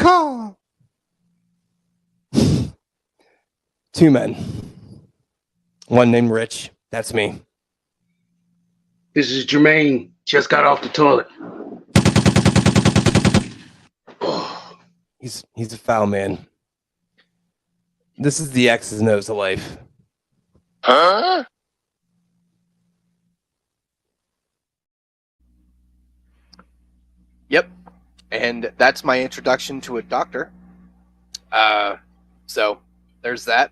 call. Two men. One named Rich. That's me. This is Jermaine. Just got off the toilet. He's a foul man. This is the X's and O's of life. Huh? Yep. And that's my introduction to a doctor. So there's that.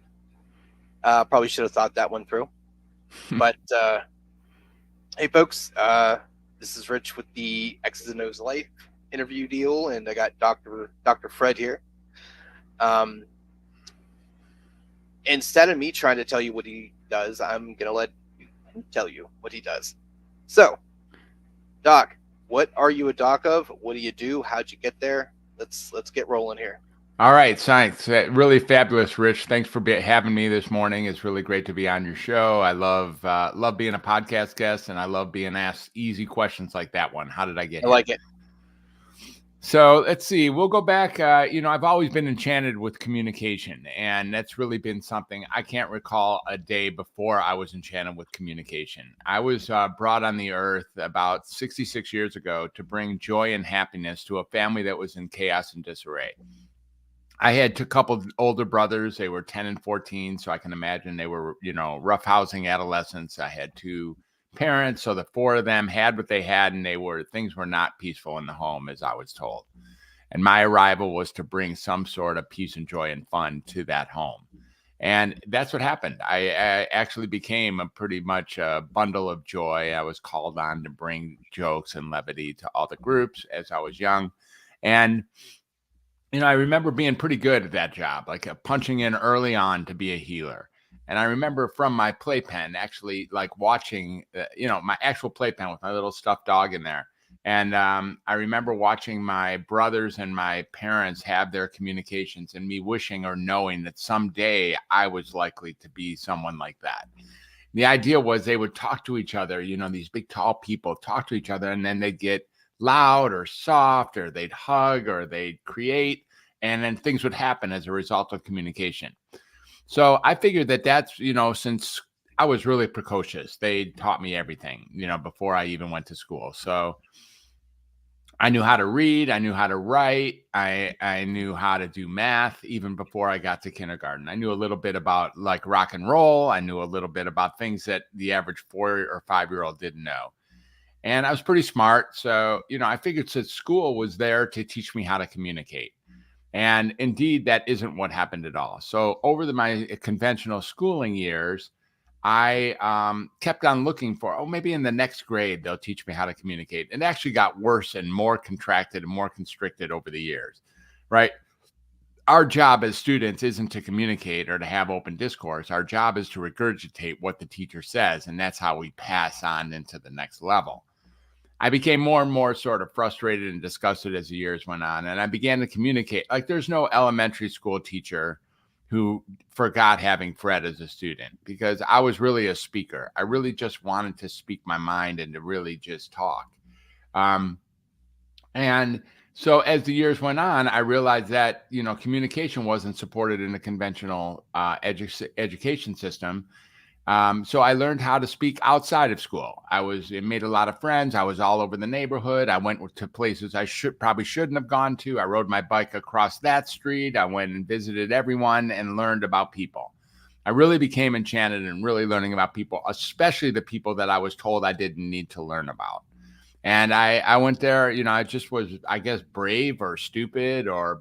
Probably should have thought that one through. But hey, folks, this is Rich with the X's and O's Life interview deal, and I got Dr. Fred here. Instead of me trying to tell you what he does, I'm gonna let him tell you what he does. So, Doc, what are you a doc of? What do you do? How'd you get there? Let's get rolling here. All right, thanks. Really fabulous, Rich. Thanks for having me this morning. It's really great to be on your show. I love being a podcast guest, and I love being asked easy questions like that one. How did I get here? I like it. So let's see. We'll go back. I've always been enchanted with communication, and that's really been something I can't recall a day before I was enchanted with communication. I was brought on the earth about 66 years ago to bring joy and happiness to a family that was in chaos and disarray. I had a couple of older brothers. They were 10 and 14, so I can imagine they were, roughhousing adolescents. I had two parents, so the four of them had what they had, and things were not peaceful in the home, as I was told. And my arrival was to bring some sort of peace and joy and fun to that home. And that's what happened. I actually became pretty much a bundle of joy. I was called on to bring jokes and levity to all the groups as I was young. And I remember being pretty good at that job, like punching in early on to be a healer. And I remember from my playpen, actually, like watching, my actual playpen with my little stuffed dog in there. And I remember watching my brothers and my parents have their communications, and me wishing or knowing that someday I was likely to be someone like that. The idea was they would talk to each other, these big, tall people talk to each other, and then they'd get loud or soft, or they'd hug, or they'd create, and then things would happen as a result of communication. So I figured that's, since I was really precocious, they taught me everything, before I even went to school. So I knew how to read, I knew how to write, I knew how to do math even before I got to kindergarten. I knew a little bit about like rock and roll. I knew a little bit about things that the average 4 or 5-year-old didn't know. And I was pretty smart. So, I figured since school was there to teach me how to communicate. And indeed, that isn't what happened at all. So over my conventional schooling years, I kept on looking for, maybe in the next grade, they'll teach me how to communicate. It actually got worse and more contracted and more constricted over the years, right? Our job as students isn't to communicate or to have open discourse. Our job is to regurgitate what the teacher says, and that's how we pass on into the next level. I became more and more sort of frustrated and disgusted as the years went on, and I began to communicate. Like, there's no elementary school teacher who forgot having Fred as a student, because I was really a speaker. I really just wanted to speak my mind and to really just talk. And so as the years went on, I realized that, communication wasn't supported in a conventional education system. So I learned how to speak outside of school. It made a lot of friends. I was all over the neighborhood. I went to places I probably shouldn't have gone to. I rode my bike across that street. I went and visited everyone and learned about people. I really became enchanted in really learning about people, especially the people that I was told I didn't need to learn about. And I went there, I just was, I guess, brave or stupid or,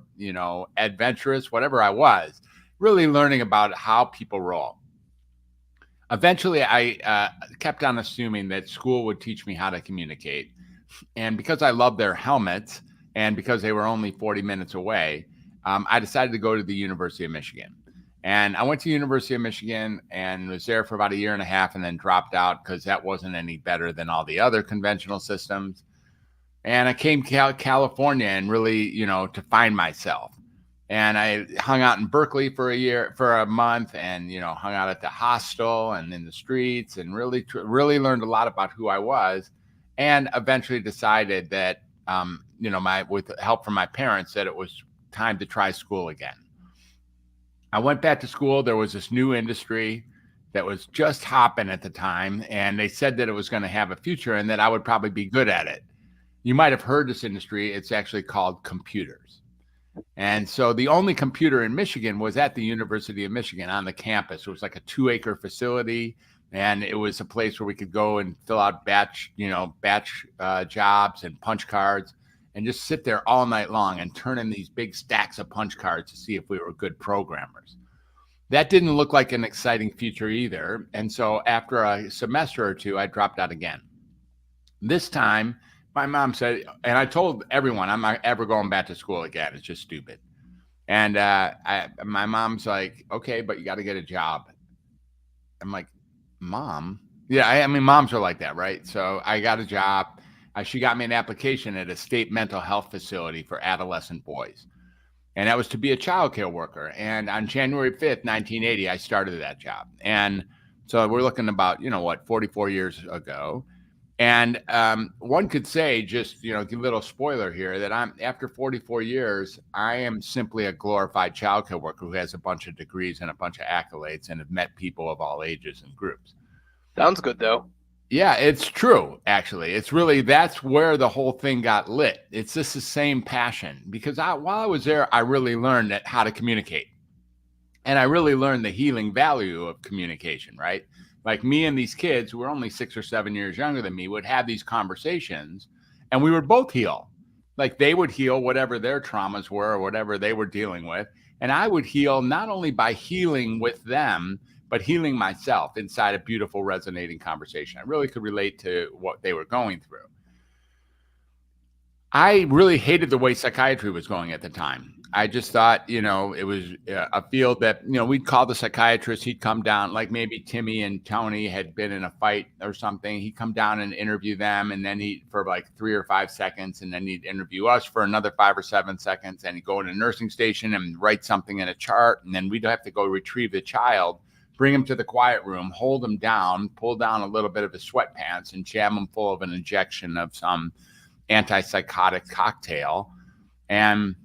adventurous, whatever I was, really learning about how people roll. Eventually, I kept on assuming that school would teach me how to communicate. And because I loved their helmets and because they were only 40 minutes away, I decided to go to the University of Michigan. And I went to the University of Michigan and was there for about a year and a half and then dropped out because that wasn't any better than all the other conventional systems. And I came to California and really, to find myself. And I hung out in Berkeley for a month, and, hung out at the hostel and in the streets, and really learned a lot about who I was, and eventually decided that, with the help from my parents, that it was time to try school again. I went back to school. There was this new industry that was just hopping at the time, and they said that it was going to have a future and that I would probably be good at it. You might have heard this industry. It's actually called computers. And so the only computer in Michigan was at the University of Michigan on the campus. It was like a 2-acre facility, and it was a place where we could go and fill out batch jobs and punch cards and just sit there all night long and turn in these big stacks of punch cards to see if we were good programmers. That didn't look like an exciting future either. And so after a semester or two, I dropped out again. This time, my mom said, and I told everyone, I'm not ever going back to school again. It's just stupid. And my mom's like, okay, but you got to get a job. I'm like, Mom? Yeah, I mean, moms are like that, right? So I got a job. She got me an application at a state mental health facility for adolescent boys. And that was to be a child care worker. And on January 5th, 1980, I started that job. And so we're looking about, 44 years ago. And one could say, just, give a little spoiler here, that after 44 years, I am simply a glorified child care worker who has a bunch of degrees and a bunch of accolades and have met people of all ages and groups. Sounds good, though. Yeah, it's true, actually. It's really, that's where the whole thing got lit. It's just the same passion, because while I was there, I really learned how to communicate. And I really learned the healing value of communication, right? Like me and these kids who were only 6 or 7 years younger than me would have these conversations, and we would both heal. Like they would heal whatever their traumas were or whatever they were dealing with. And I would heal not only by healing with them, but healing myself inside a beautiful, resonating conversation. I really could relate to what they were going through. I really hated the way psychiatry was going at the time. I just thought, it was a field that, we'd call the psychiatrist. He'd come down, like maybe Timmy and Tony had been in a fight or something. He'd come down and interview them, and then for like 3 or 5 seconds, and then he'd interview us for another 5 or 7 seconds, and he'd go in a nursing station and write something in a chart, and then we'd have to go retrieve the child, bring him to the quiet room, hold him down, pull down a little bit of his sweatpants, and jam him full of an injection of some antipsychotic cocktail, and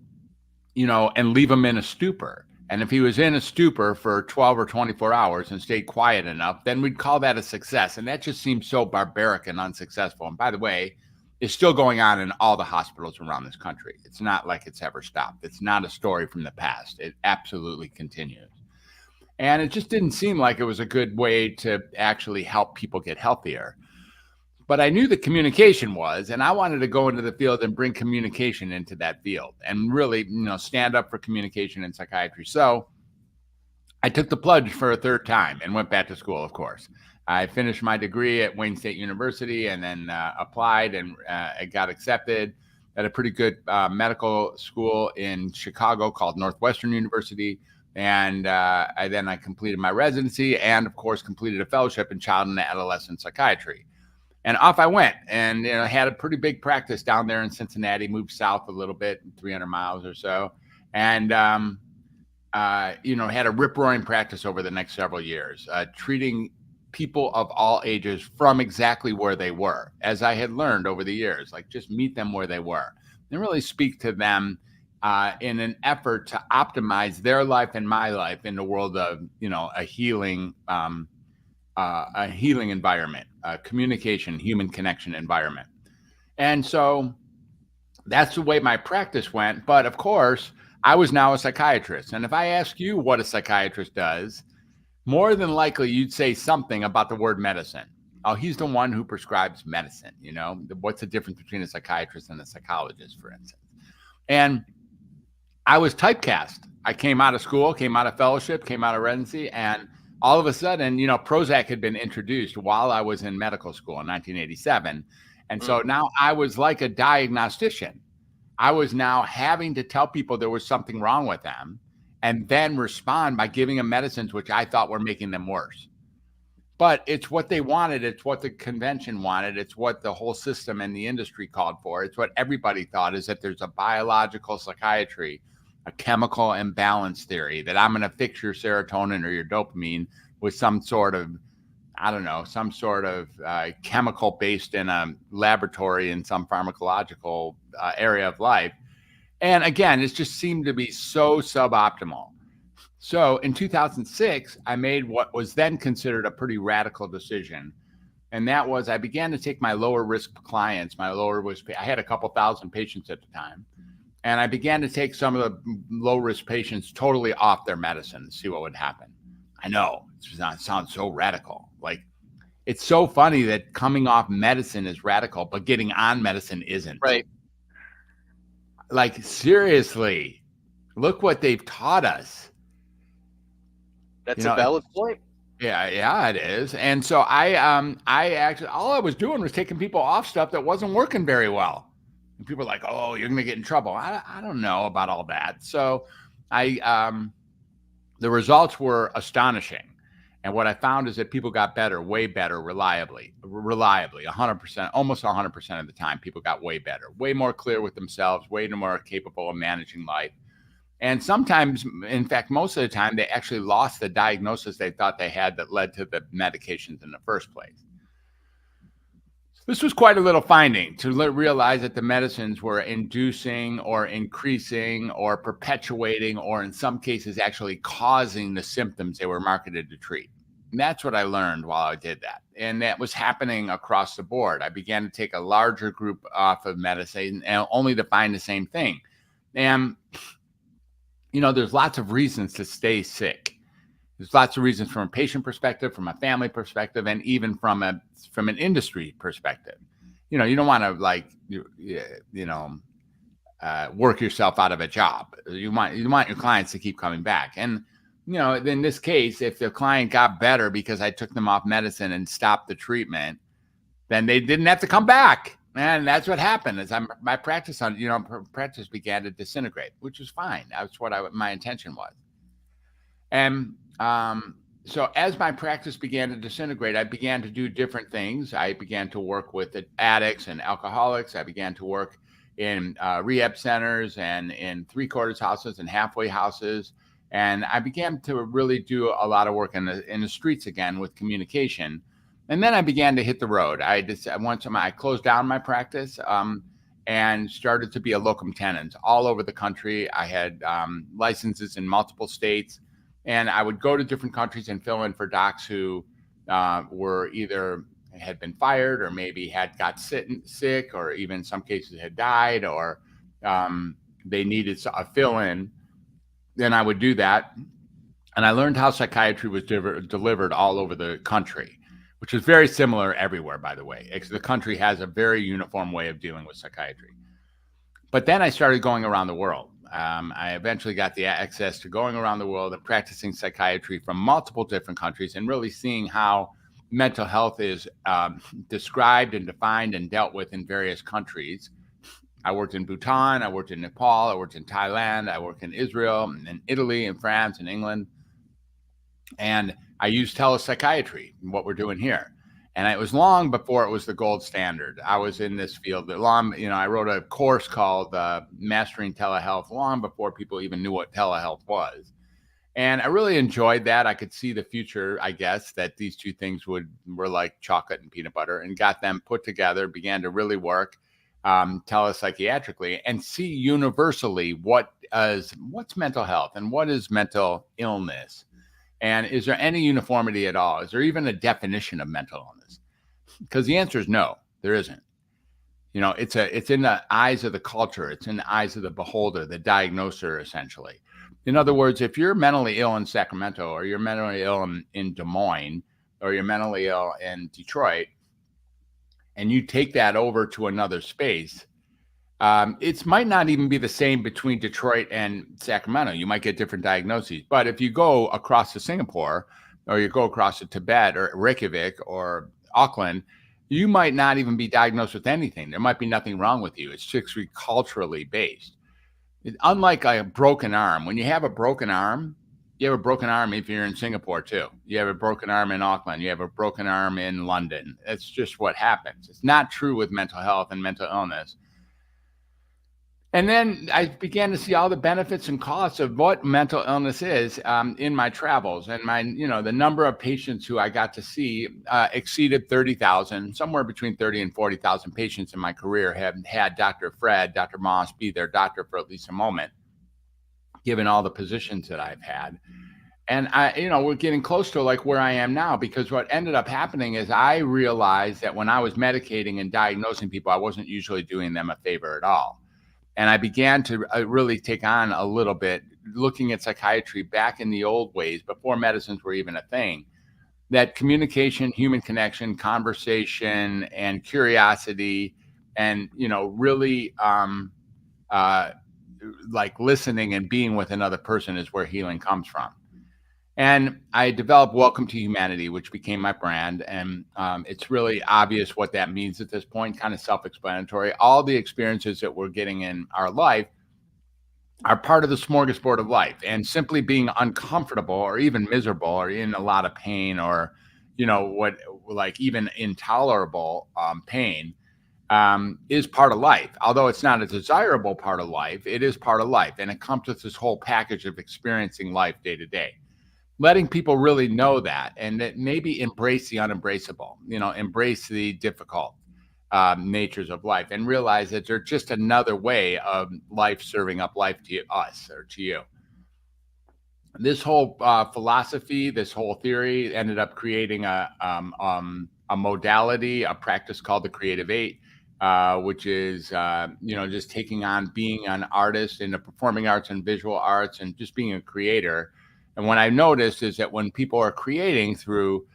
leave him in a stupor. And if he was in a stupor for 12 or 24 hours and stayed quiet enough, then we'd call that a success. And that just seems so barbaric and unsuccessful. And by the way, it's still going on in all the hospitals around this country. It's not like it's ever stopped. It's not a story from the past. It absolutely continues. And it just didn't seem like it was a good way to actually help people get healthier. But I knew the communication was, and I wanted to go into the field and bring communication into that field and really, stand up for communication in psychiatry. So I took the plunge for a third time and went back to school, of course. I finished my degree at Wayne State University and then applied and I got accepted at a pretty good medical school in Chicago called Northwestern University. And I completed my residency and, of course, completed a fellowship in child and adolescent psychiatry. And off I went, and had a pretty big practice down there in Cincinnati. Moved south a little bit, 300 miles or so, and had a rip-roaring practice over the next several years, treating people of all ages from exactly where they were, as I had learned over the years. Like just meet them where they were, and really speak to them in an effort to optimize their life and my life in the world of a healing environment, communication, human connection environment. And so that's the way my practice went. But of course, I was now a psychiatrist. And if I ask you what a psychiatrist does, more than likely you'd say something about the word medicine. Oh, he's the one who prescribes medicine. What's the difference between a psychiatrist and a psychologist, for instance? And I was typecast. I came out of school, came out of fellowship, came out of residency, and all of a sudden, Prozac had been introduced while I was in medical school in 1987. And so now I was like a diagnostician. I was now having to tell people there was something wrong with them and then respond by giving them medicines which I thought were making them worse. But it's what they wanted. It's what the convention wanted. It's what the whole system and the industry called for. It's what everybody thought, is that there's a biological psychiatry, a chemical imbalance theory, that I'm going to fix your serotonin or your dopamine with some sort of, chemical based in a laboratory in some pharmacological area of life. And again, it just seemed to be so suboptimal. So in 2006, I made what was then considered a pretty radical decision. And that was I began to take my lower risk clients, I had a couple thousand patients at the time. And I began to take some of the low risk patients totally off their medicine and see what would happen. I know it sounds so radical. Like, it's so funny that coming off medicine is radical, but getting on medicine isn't. Right. Like, seriously, look what they've taught us. That's a valid point. Yeah, it is. And so I actually, all I was doing was taking people off stuff that wasn't working very well. And people are like, oh, you're going to get in trouble. I don't know about all that. So the results were astonishing. And what I found is that people got better, way better, reliably, 100%, almost 100% of the time, people got way better, way more clear with themselves, way more capable of managing life. And sometimes, in fact, most of the time, they actually lost the diagnosis they thought they had that led to the medications in the first place. This was quite a little finding to realize that the medicines were inducing or increasing or perpetuating or in some cases actually causing the symptoms they were marketed to treat. And that's what I learned while I did that. And that was happening across the board. I began to take a larger group off of medicine and only to find the same thing. And, there's lots of reasons to stay sick. There's lots of reasons from a patient perspective, from a family perspective, and even from an industry perspective. You don't want to work yourself out of a job. You want your clients to keep coming back. And in this case, if the client got better because I took them off medicine and stopped the treatment, then they didn't have to come back. And that's what happened. As my practice began to disintegrate, which was fine. That's what my intention was. And so as my practice began to disintegrate, I began to do different things. I began to work with addicts and alcoholics. I began to work in rehab centers and in three-quarters houses and halfway houses. And I began to really do a lot of work in the streets again with communication. And then I began to hit the road. I closed down my practice and started to be a locum tenens all over the country. I had licenses in multiple states. And I would go to different countries and fill in for docs who were either had been fired or maybe had got sick or even in some cases had died or they needed a fill-in. Then I would do that. And I learned how psychiatry was delivered all over the country, which is very similar everywhere, by the way. The country has a very uniform way of dealing with psychiatry. But then I started going around the world. I eventually got the access to going around the world and practicing psychiatry from multiple different countries and really seeing how mental health is described and defined and dealt with in various countries. I worked in Bhutan, I worked in Nepal, I worked in Thailand, I worked in Israel, and Italy, and France, and England. And I used telepsychiatry, what we're doing here. And it was long before it was the gold standard. I was in this field I wrote a course called Mastering Telehealth long before people even knew what telehealth was. And I really enjoyed that. I could see the future, I guess, that these two things were like chocolate and peanut butter, and got them put together, began to really work telepsychiatrically and see universally what's mental health and what is mental illness. And is there any uniformity at all? Is there even a definition of mental illness? Because the answer is no, there isn't. It's in the eyes of the culture. It's in the eyes of the beholder, the diagnoser, essentially. In other words, if you're mentally ill in Sacramento, or you're mentally ill in Des Moines, or you're mentally ill in Detroit, and you take that over to another space, it might not even be the same between Detroit and Sacramento. You might get different diagnoses. But if you go across to Singapore, or you go across to Tibet or Reykjavik or Auckland, you might not even be diagnosed with anything. There might be nothing wrong with you. It's just culturally based. Unlike a broken arm, when you have a broken arm, you have a broken arm if you're in Singapore too. You have a broken arm in Auckland. You have a broken arm in London. It's just what happens. It's not true with mental health and mental illness. And then I began to see all the benefits and costs of what mental illness is in my travels, and the number of patients who I got to see exceeded 30,000. Somewhere between 30 and 40,000 patients in my career have had Dr. Fred, Dr. Moss be their doctor for at least a moment, given all the positions that I've had. And we're getting close to like where I am now, because what ended up happening is I realized that when I was medicating and diagnosing people, I wasn't usually doing them a favor at all. And I began to really take on a little bit, looking at psychiatry back in the old ways, before medicines were even a thing, that communication, human connection, conversation, and curiosity, and, really like listening and being with another person is where healing comes from. And I developed Welcome to Humanity, which became my brand. And it's really obvious what that means at this point, kind of self-explanatory. All the experiences that we're getting in our life are part of the smorgasbord of life. And simply being uncomfortable or even miserable or in a lot of pain, or, even intolerable pain is part of life. Although it's not a desirable part of life, it is part of life. And it comes with this whole package of experiencing life day to day. Letting people really know that, and that maybe embrace the unembraceable, embrace the difficult natures of life, and realize that they're just another way of life serving up life to us or to you. This whole philosophy, this whole theory ended up creating a modality, a practice called the Creative 8, which is, just taking on being an artist in the performing arts and visual arts and just being a creator. And what I noticed is that when people are creating through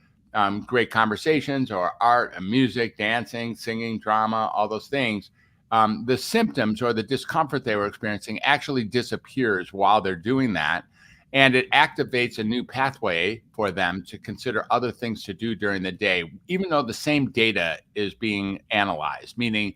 great conversations or art and music, dancing, singing, drama, all those things, the symptoms or the discomfort they were experiencing actually disappears while they're doing that. And it activates a new pathway for them to consider other things to do during the day, even though the same data is being analyzed, meaning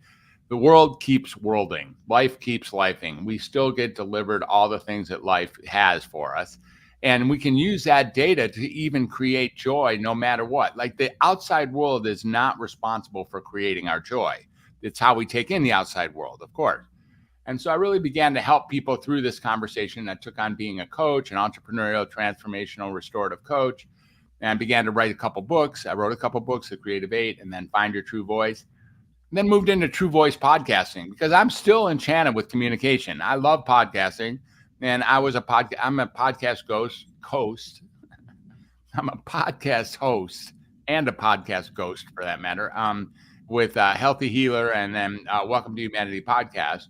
the world keeps worlding, life keeps lifing. We still get delivered all the things that life has for us. And we can use that data to even create joy no matter what. Like, the outside world is not responsible for creating our joy. It's how we take in the outside world, of course. And so I really began to help people through this conversation. I took on being a coach, an entrepreneurial, transformational, restorative coach, and began to write a couple books. I wrote a couple books, The Creative 8, and then Find Your True Voice. And then moved into True Voice podcasting, because I'm still enchanted with communication. I love podcasting. And I'm a podcast host. I'm a podcast host and a podcast ghost, for that matter, with Healthy Healer and then Welcome to Humanity podcast.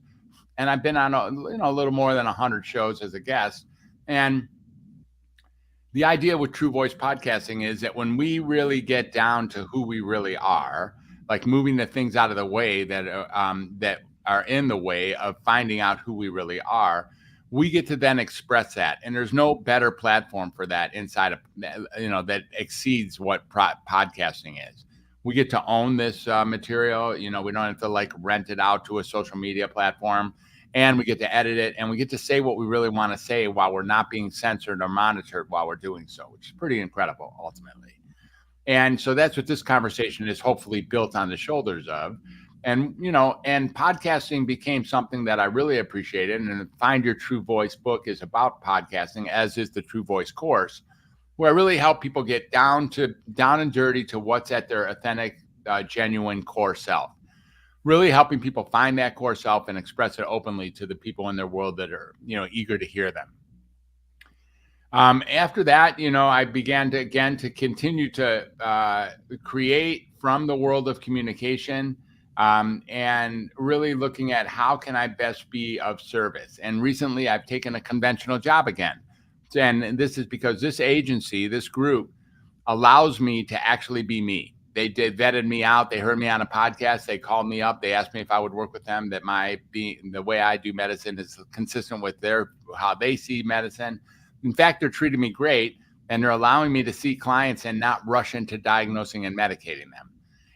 And I've been on a little more than 100 shows as a guest. And the idea with True Voice podcasting is that when we really get down to who we really are, like moving the things out of the way that are in the way of finding out who we really are, we get to then express that. And there's no better platform for that inside of, that exceeds what podcasting is. We get to own this material. We don't have to rent it out to a social media platform, and we get to edit it, and we get to say what we really want to say while we're not being censored or monitored while we're doing so, which is pretty incredible ultimately. And so that's what this conversation is hopefully built on the shoulders of. And, and podcasting became something that I really appreciated. And the Find Your True Voice book is about podcasting, as is the True Voice course, where I really help people get down and dirty to what's at their authentic, genuine core self. Really helping people find that core self and express it openly to the people in their world that are, eager to hear them. After that, I began to continue to create from the world of communication. And really looking at how can I best be of service. And recently I've taken a conventional job again. And this is because this agency, this group, allows me to actually be me. They vetted me out. They heard me on a podcast. They called me up. They asked me if I would work with them, that the way I do medicine is consistent with how they see medicine. In fact, they're treating me great, and they're allowing me to see clients and not rush into diagnosing and medicating them.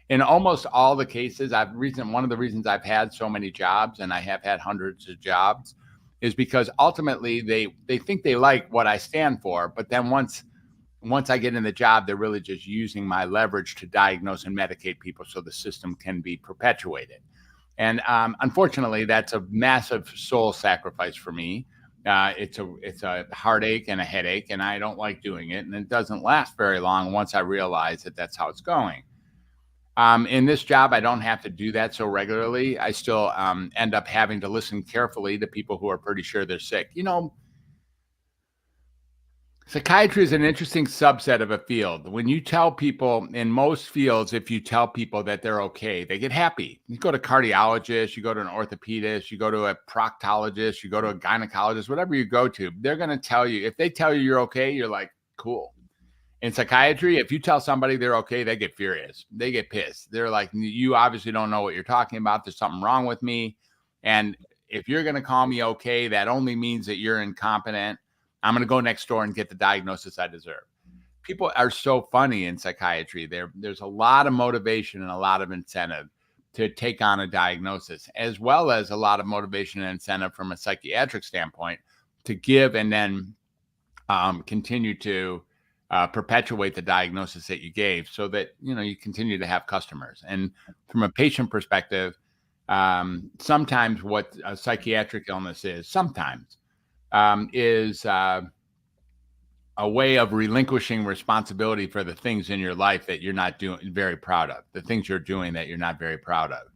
In almost all the cases, one of the reasons I've had so many jobs, and I have had hundreds of jobs, is because ultimately they think they like what I stand for. But then once I get in the job, they're really just using my leverage to diagnose and medicate people so the system can be perpetuated. And unfortunately, that's a massive soul sacrifice for me. It's a heartache and a headache, and I don't like doing it. And it doesn't last very long once I realize that that's how it's going. In this job, I don't have to do that so regularly. I still end up having to listen carefully to people who are pretty sure they're sick. Psychiatry is an interesting subset of a field. When you tell people in most fields, if you tell people that they're okay, they get happy. You go to a cardiologist, you go to an orthopedist, you go to a proctologist, you go to a gynecologist, whatever you go to, they're going to tell you, if they tell you you're okay, you're like, cool. In psychiatry, if you tell somebody they're okay, they get furious. They get pissed. They're like, you obviously don't know what you're talking about. There's something wrong with me. And if you're going to call me okay, that only means that you're incompetent. I'm going to go next door and get the diagnosis I deserve. People are so funny in psychiatry. There's a lot of motivation and a lot of incentive to take on a diagnosis, as well as a lot of motivation and incentive from a psychiatric standpoint to give and then continue to perpetuate the diagnosis that you gave, so that you continue to have customers. And from a patient perspective, sometimes what a psychiatric illness is is a way of relinquishing responsibility for the things in your life that you're not doing very proud of, the things you're doing that you're not very proud of.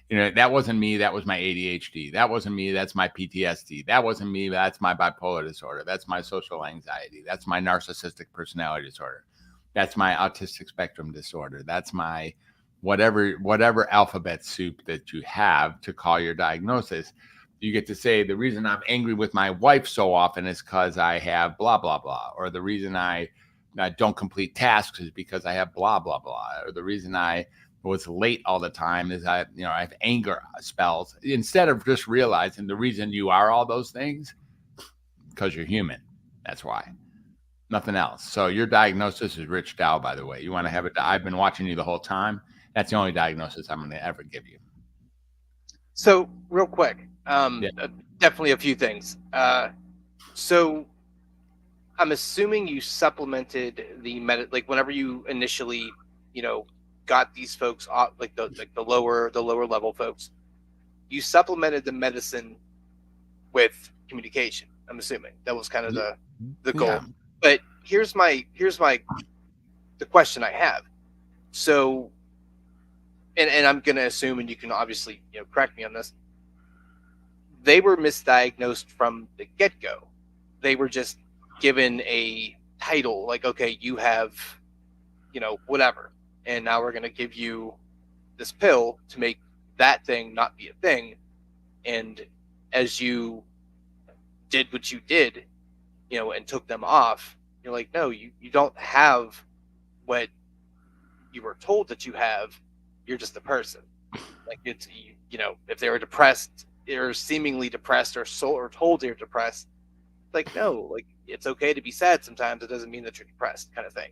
That wasn't me. That was my ADHD. That wasn't me. That's my PTSD. That wasn't me. That's my bipolar disorder. That's my social anxiety. That's my narcissistic personality disorder. That's my autistic spectrum disorder. That's my whatever alphabet soup that you have to call your diagnosis. You get to say, the reason I'm angry with my wife so often is because I have blah, blah, blah. Or the reason I don't complete tasks is because I have blah, blah, blah. Or the reason I was late all the time is I have anger spells. Instead of just realizing the reason you are all those things, because you're human. That's why. Nothing else. So your diagnosis is Rich Dow, by the way. You want to have it? I've been watching you the whole time. That's the only diagnosis I'm going to ever give you. So real quick, definitely a few things. So I'm assuming you supplemented the like whenever you initially, got these folks off, like the lower level folks, you supplemented the medicine with communication. I'm assuming that was kind of the goal. Yeah. But here's the question I have. So, and I'm going to assume, and you can obviously correct me on this, they were misdiagnosed from the get-go. They were just given a title like, okay, you have, whatever. And now we're going to give you this pill to make that thing not be a thing. And as you did what you did, and took them off, you're like, no, you don't have what you were told that you have. You're just a person. Like, it's, if they were depressed or seemingly depressed or told they're depressed, like, no, like, it's okay to be sad sometimes. It doesn't mean that you're depressed, kind of thing.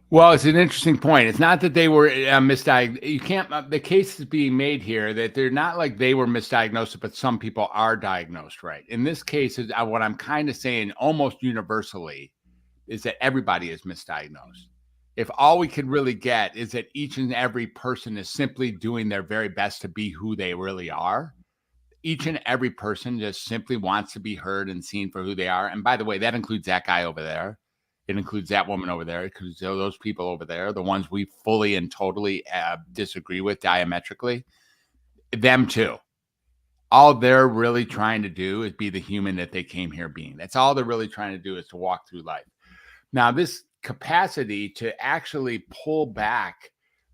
Well, it's an interesting point. It's not that they were misdiagnosed. You can't. The case is being made here that they're not like they were misdiagnosed, but some people are diagnosed right. In this case, is what I'm kind of saying almost universally is that everybody is misdiagnosed. If all we could really get is that each and every person is simply doing their very best to be who they really are, each and every person just simply wants to be heard and seen for who they are. And by the way, that includes that guy over there. It includes that woman over there, because those people over there, the ones we fully and totally disagree with diametrically, them too. All they're really trying to do is be the human that they came here being. That's all they're really trying to do, is to walk through life. Now, this capacity to actually pull back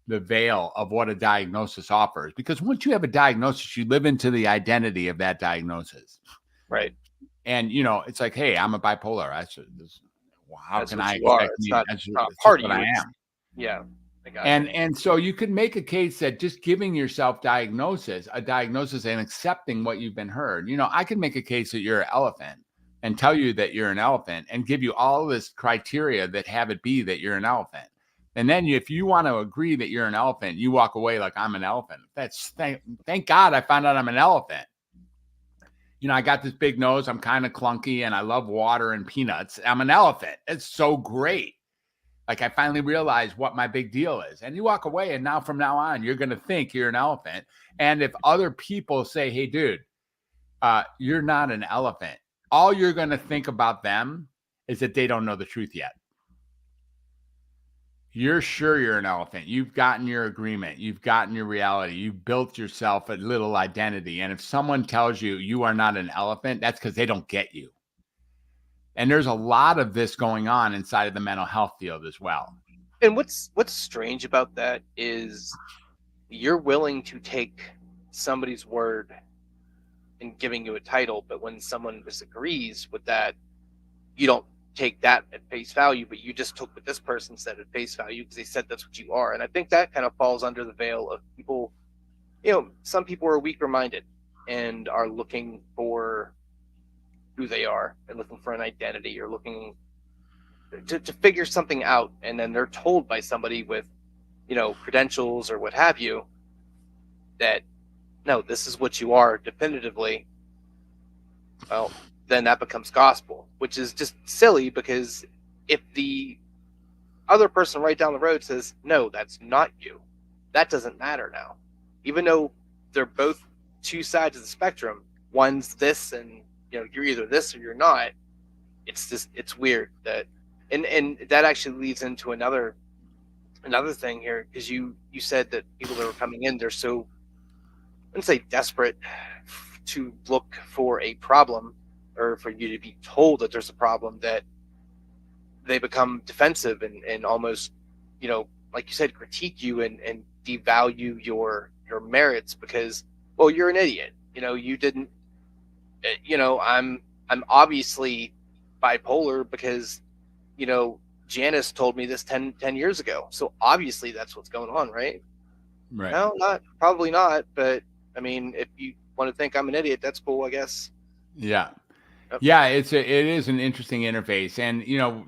the veil of what a diagnosis offers, because once you have a diagnosis, you live into the identity of that diagnosis. Right. And, it's like, hey, I'm a bipolar. How that's can I expect me? That's not part of what you. I am. Yeah. And so you could make a case that just giving yourself a diagnosis and accepting what you've been heard. I could make a case that you're an elephant and tell you that you're an elephant and give you all this criteria that have it be that you're an elephant. And then if you want to agree that you're an elephant, you walk away like, I'm an elephant. Thank God I found out I'm an elephant. I got this big nose. I'm kind of clunky and I love water and peanuts. I'm an elephant. It's so great. Like I finally realized what my big deal is. And you walk away, and now from now on, you're going to think you're an elephant. And if other people say, hey, dude, you're not an elephant, all you're going to think about them is that they don't know the truth yet. You're sure you're an elephant. You've gotten your agreement. You've gotten your reality. You've built yourself a little identity. And if someone tells you you are not an elephant, that's because they don't get you. And there's a lot of this going on inside of the mental health field as well. And what's strange about that is you're willing to take somebody's word in giving you a title, but when someone disagrees with that, you don't take that at face value, but you just took what this person said at face value because they said that's what you are. And I think that kind of falls under the veil of people, some people are weaker minded and are looking for who they are and looking for an identity or looking to figure something out. And then they're told by somebody with, credentials or what have you, that no, this is what you are definitively. Well, then that becomes gospel, which is just silly because if the other person right down the road says, no, that's not you, that doesn't matter now. Even though they're both two sides of the spectrum, one's this and you're either this or you're not. It's weird that, and that actually leads into another thing here, because you said that people that are coming in, they're so, I wouldn't say desperate to look for a problem or for you to be told that there's a problem, that they become defensive and almost, like you said, critique you and devalue your merits because, well, you're an idiot. You didn't, I'm obviously bipolar because, Janice told me this 10 years ago. So obviously that's what's going on, right? Right. No, probably not. But I mean, if you want to think I'm an idiot, that's cool, I guess. Yeah. Yep. Yeah, it is an interesting interface. And,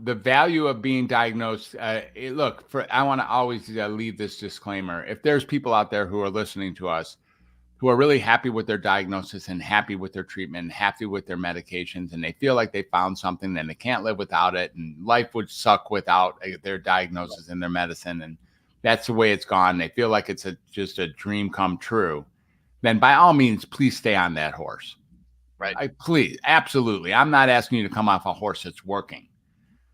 the value of being diagnosed, I want to always leave this disclaimer. If there's people out there who are listening to us who are really happy with their diagnosis and happy with their treatment, and happy with their medications, and they feel like they found something and they can't live without it, and life would suck without their diagnosis and their medicine, and that's the way it's gone, they feel like it's just a dream come true, then by all means, please stay on that horse. Right. Please, absolutely. I'm not asking you to come off a horse that's working.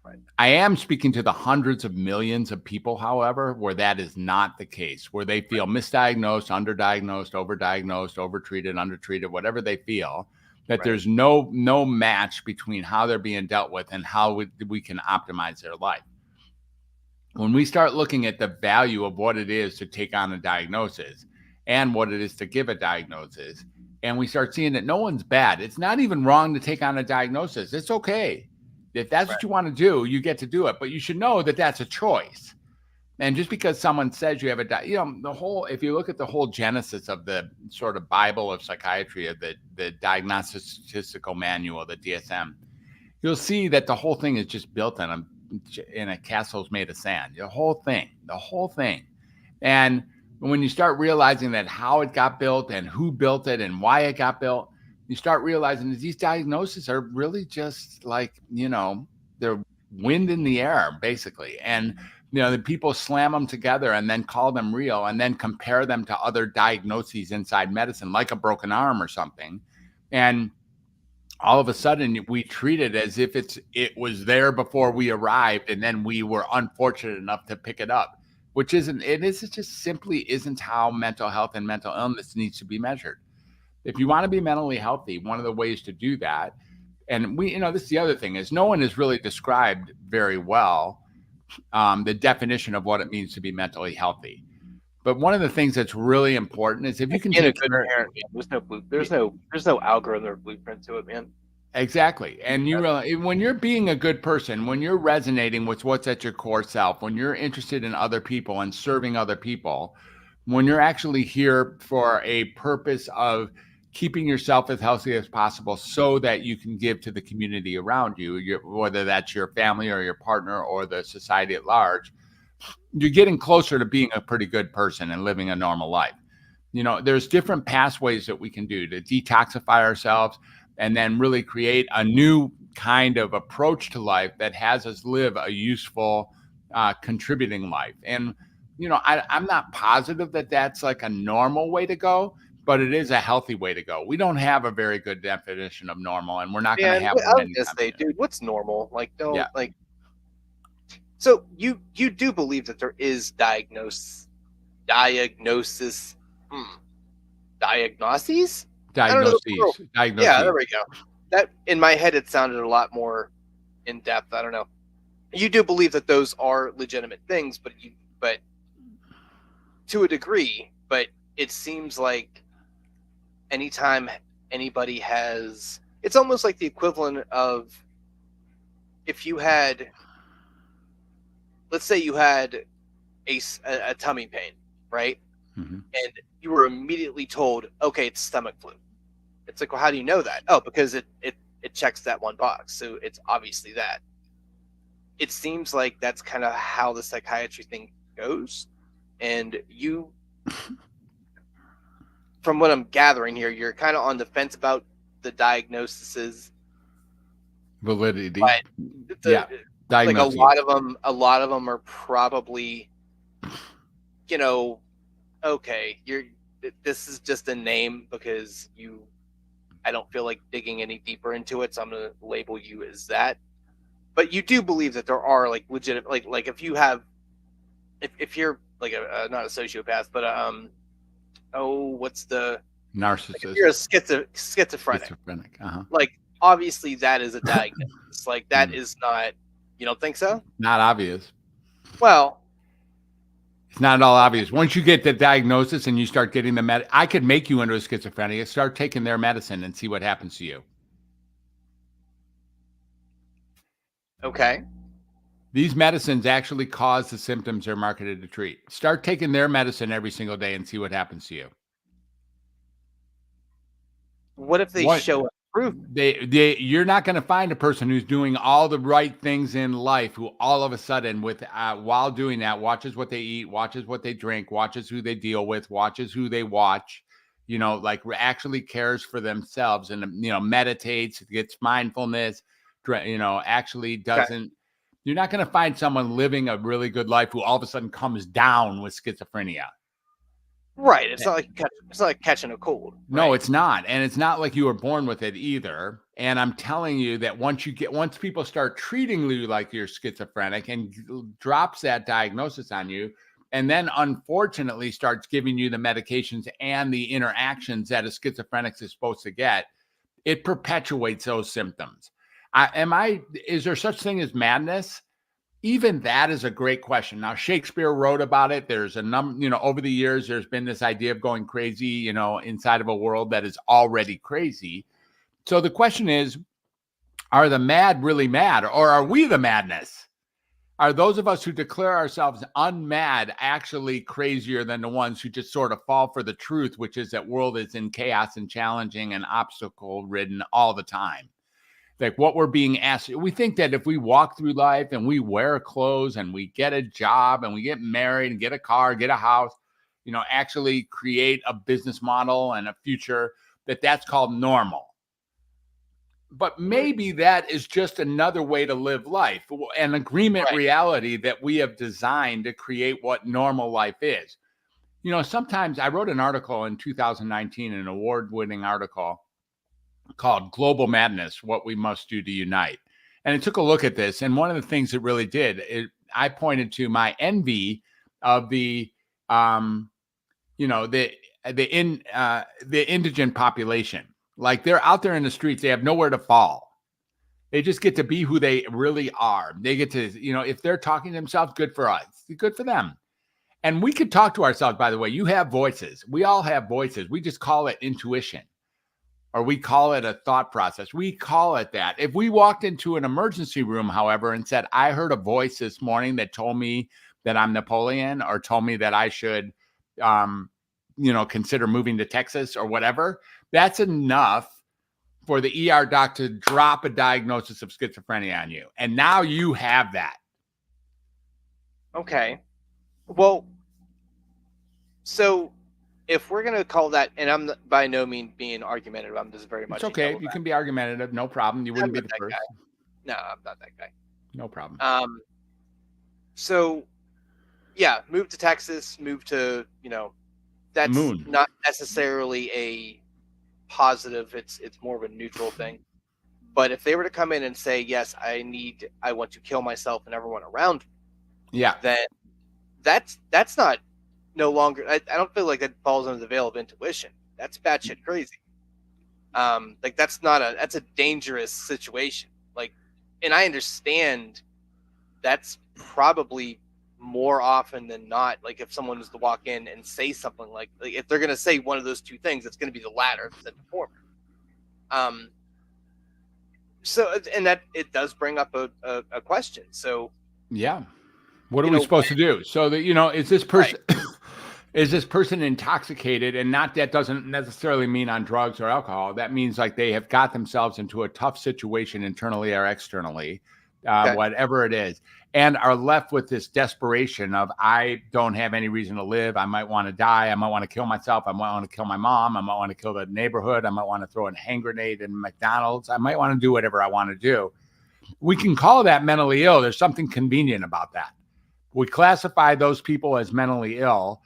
Right. I am speaking to the hundreds of millions of people, however, where that is not the case, where they feel misdiagnosed, underdiagnosed, overdiagnosed, overtreated, undertreated, whatever they feel, that there's no match between how they're being dealt with and how we can optimize their life. When we start looking at the value of what it is to take on a diagnosis and what it is to give a diagnosis, and we start seeing that no one's bad. It's not even wrong to take on a diagnosis. It's okay. If that's what you want to do, you get to do it. But you should know that that's a choice. And just because someone says you have if you look at the whole genesis of the sort of Bible of psychiatry, of the Diagnostic Statistical Manual, the DSM, you'll see that the whole thing is just built in a castle's made of sand. The whole thing. And when you start realizing that how it got built and who built it and why it got built, you start realizing that these diagnoses are really just like, they're wind in the air, basically. And, the people slam them together and then call them real and then compare them to other diagnoses inside medicine, like a broken arm or something. And all of a sudden we treat it as if it was there before we arrived, and then we were unfortunate enough to pick it up, which just simply isn't how mental health and mental illness needs to be measured. If you want to be mentally healthy, one of the ways to do that, and this is the other thing, is no one has really described very well the definition of what it means to be mentally healthy. But one of the things that's really important is if you can take a good parent, man. There's no algorithm or blueprint to it, man. Exactly. And you realize when you're being a good person, when you're resonating with what's at your core self, when you're interested in other people and serving other people, when you're actually here for a purpose of keeping yourself as healthy as possible so that you can give to the community around you, whether that's your family or your partner or the society at large, you're getting closer to being a pretty good person and living a normal life. There's different pathways that we can do to detoxify ourselves and then really create a new kind of approach to life that has us live a useful, contributing life. And, I'm not positive that that's like a normal way to go, but it is a healthy way to go. We don't have a very good definition of normal, and we're not going to have I one was gonna anytime say, soon. dude, what's normal? Like, don't Yeah. like. So you do believe that there is diagnoses? Diagnoses? Diagnoses. Yeah, there we go. That in my head it sounded a lot more in depth. I don't know. You do believe that those are legitimate things, but to a degree. But it seems like anytime anybody has, it's almost like the equivalent of if you had, let's say you had a tummy pain, right? Mm-hmm. And you were immediately told, okay, it's stomach flu. It's like, well, how do you know that? Oh, because it checks that one box. So it's obviously that. It seems like that's kind of how the psychiatry thing goes. And you, from what I'm gathering here, you're kind of on the fence about the diagnoses. Validity. But Yeah. like Diagnosis. a lot of them are probably, okay, this is just a name because I don't feel like digging any deeper into it, so I'm going to label you as that. But you do believe that there are like legitimate, like if you have, if you're like not a sociopath, but what's the Narcissist. like if you're a schizophrenic. Uh-huh. Like obviously that is a diagnosis. Like that is not. You don't think so? Not obvious. Well, it's not at all obvious. Once you get the diagnosis and you start getting the I could make you into a schizophrenic. Start taking their medicine and see what happens to you. Okay. These medicines actually cause the symptoms they're marketed to treat. Start taking their medicine every single day and see what happens to you. What if they show improvement? You're not going to find a person who's doing all the right things in life who all of a sudden while doing that watches what they eat, watches what they drink, watches who they deal with, watches who they watch, like actually cares for themselves and meditates, gets mindfulness, actually doesn't. Okay. You're not going to find someone living a really good life who all of a sudden comes down with schizophrenia. Right. It's not like catching a cold. Right? No, it's not. And it's not like you were born with it either. And I'm telling you that once people start treating you like you're schizophrenic and drops that diagnosis on you, and then unfortunately starts giving you the medications and the interactions that a schizophrenic is supposed to get, it perpetuates those symptoms. Is there such thing as madness? Even that is a great question. Now, Shakespeare wrote about it. There's a number, over the years, there's been this idea of going crazy, inside of a world that is already crazy. So the question is, are the mad really mad, or are we the madness? Are those of us who declare ourselves unmad actually crazier than the ones who just sort of fall for the truth, which is that world is in chaos and challenging and obstacle ridden all the time? Like what we're being asked, we think that if we walk through life and we wear clothes and we get a job and we get married and get a car, get a house, actually create a business model and a future, that's called normal. But maybe that is just another way to live life, an agreement reality that we have designed to create what normal life is. Sometimes I wrote an article in 2019, an award-winning article called Global Madness, What We Must Do to Unite. And I took a look at this. And one of the things it really did, I pointed to my envy of the indigent population. Like they're out there in the streets, they have nowhere to fall. They just get to be who they really are. They get to, if they're talking to themselves, good for us, good for them. And we could talk to ourselves, by the way. You have voices. We all have voices. We just call it intuition. Or we call it a thought process. We call it that. If we walked into an emergency room, however, and said, I heard a voice this morning that told me that I'm Napoleon, or told me that I should, consider moving to Texas or whatever, that's enough for the ER doc to drop a diagnosis of schizophrenia on you. And now you have that. Okay. Well, so if we're going to call that, and I'm by no means being argumentative, I'm just very much. It's okay. You can be argumentative. No problem. You wouldn't be the first. No, I'm not that guy. No problem. So, yeah, move to Texas, move to, that's Moon. not necessarily a positive. It's more of a neutral thing. But if they were to come in and say, yes, I want to kill myself and everyone around me, Yeah. then that's not no longer, I don't feel like that falls under the veil of intuition. That's batshit crazy. Like that's a dangerous situation. Like, and I understand that's probably more often than not, like if someone was to walk in and say something like if they're going to say one of those two things, it's going to be the latter than the former. So, and that it does bring up a question. So, Yeah. What are we supposed to do? So that, is this person, is this person intoxicated? And that doesn't necessarily mean on drugs or alcohol. That means like they have got themselves into a tough situation internally or externally, whatever it is, and are left with this desperation of, I don't have any reason to live. I might want to die. I might want to kill myself. I might want to kill my mom. I might want to kill the neighborhood. I might want to throw a hand grenade in McDonald's. I might want to do whatever I want to do. We can call that mentally ill. There's something convenient about that. We classify those people as mentally ill.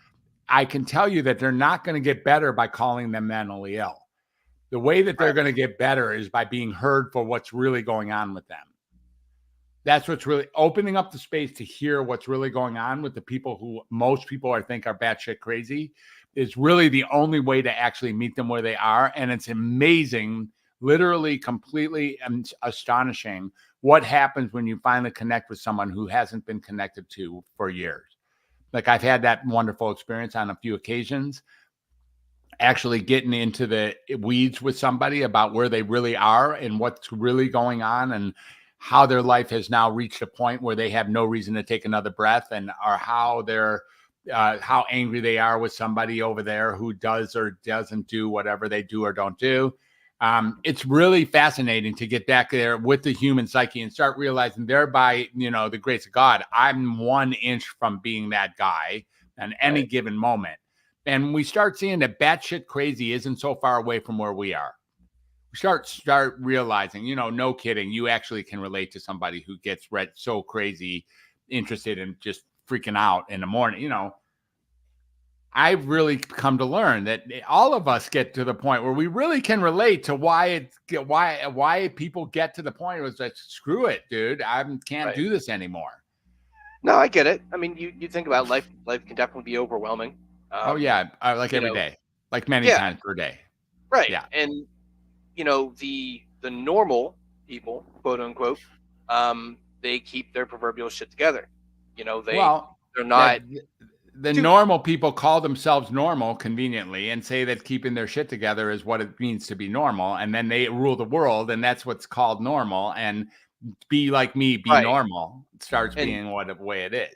I can tell you that they're not going to get better by calling them mentally ill. The way that they're going to get better is by being heard for what's really going on with them. That's what's really opening up the space to hear what's really going on with the people who most people think are batshit crazy is really the only way to actually meet them where they are. And it's amazing, literally completely astonishing what happens when you finally connect with someone who hasn't been connected to for years. Like I've had that wonderful experience on a few occasions, actually getting into the weeds with somebody about where they really are and what's really going on and how their life has now reached a point where they have no reason to take another breath, and or how they're how angry they are with somebody over there who does or doesn't do whatever they do or don't do. It's really fascinating to get back there with the human psyche and start realizing thereby, the grace of God, I'm 1 inch from being that guy at any given moment. And we start seeing that batshit crazy isn't so far away from where we are. We start realizing, no kidding, you actually can relate to somebody who gets so crazy, interested in just freaking out in the morning. I've really come to learn that all of us get to the point where we really can relate to why people get to the point where it's like, screw it, dude, I can't do this anymore. No, I get it. I mean, you think about life can definitely be overwhelming. Like every day, like many times per day. Right. Yeah. And, the normal people, quote unquote, they keep their proverbial shit together. They're not. The normal people call themselves normal conveniently and say that keeping their shit together is what it means to be normal. And then they rule the world, and that's what's called normal. And be like me, be normal. It starts being what way it is.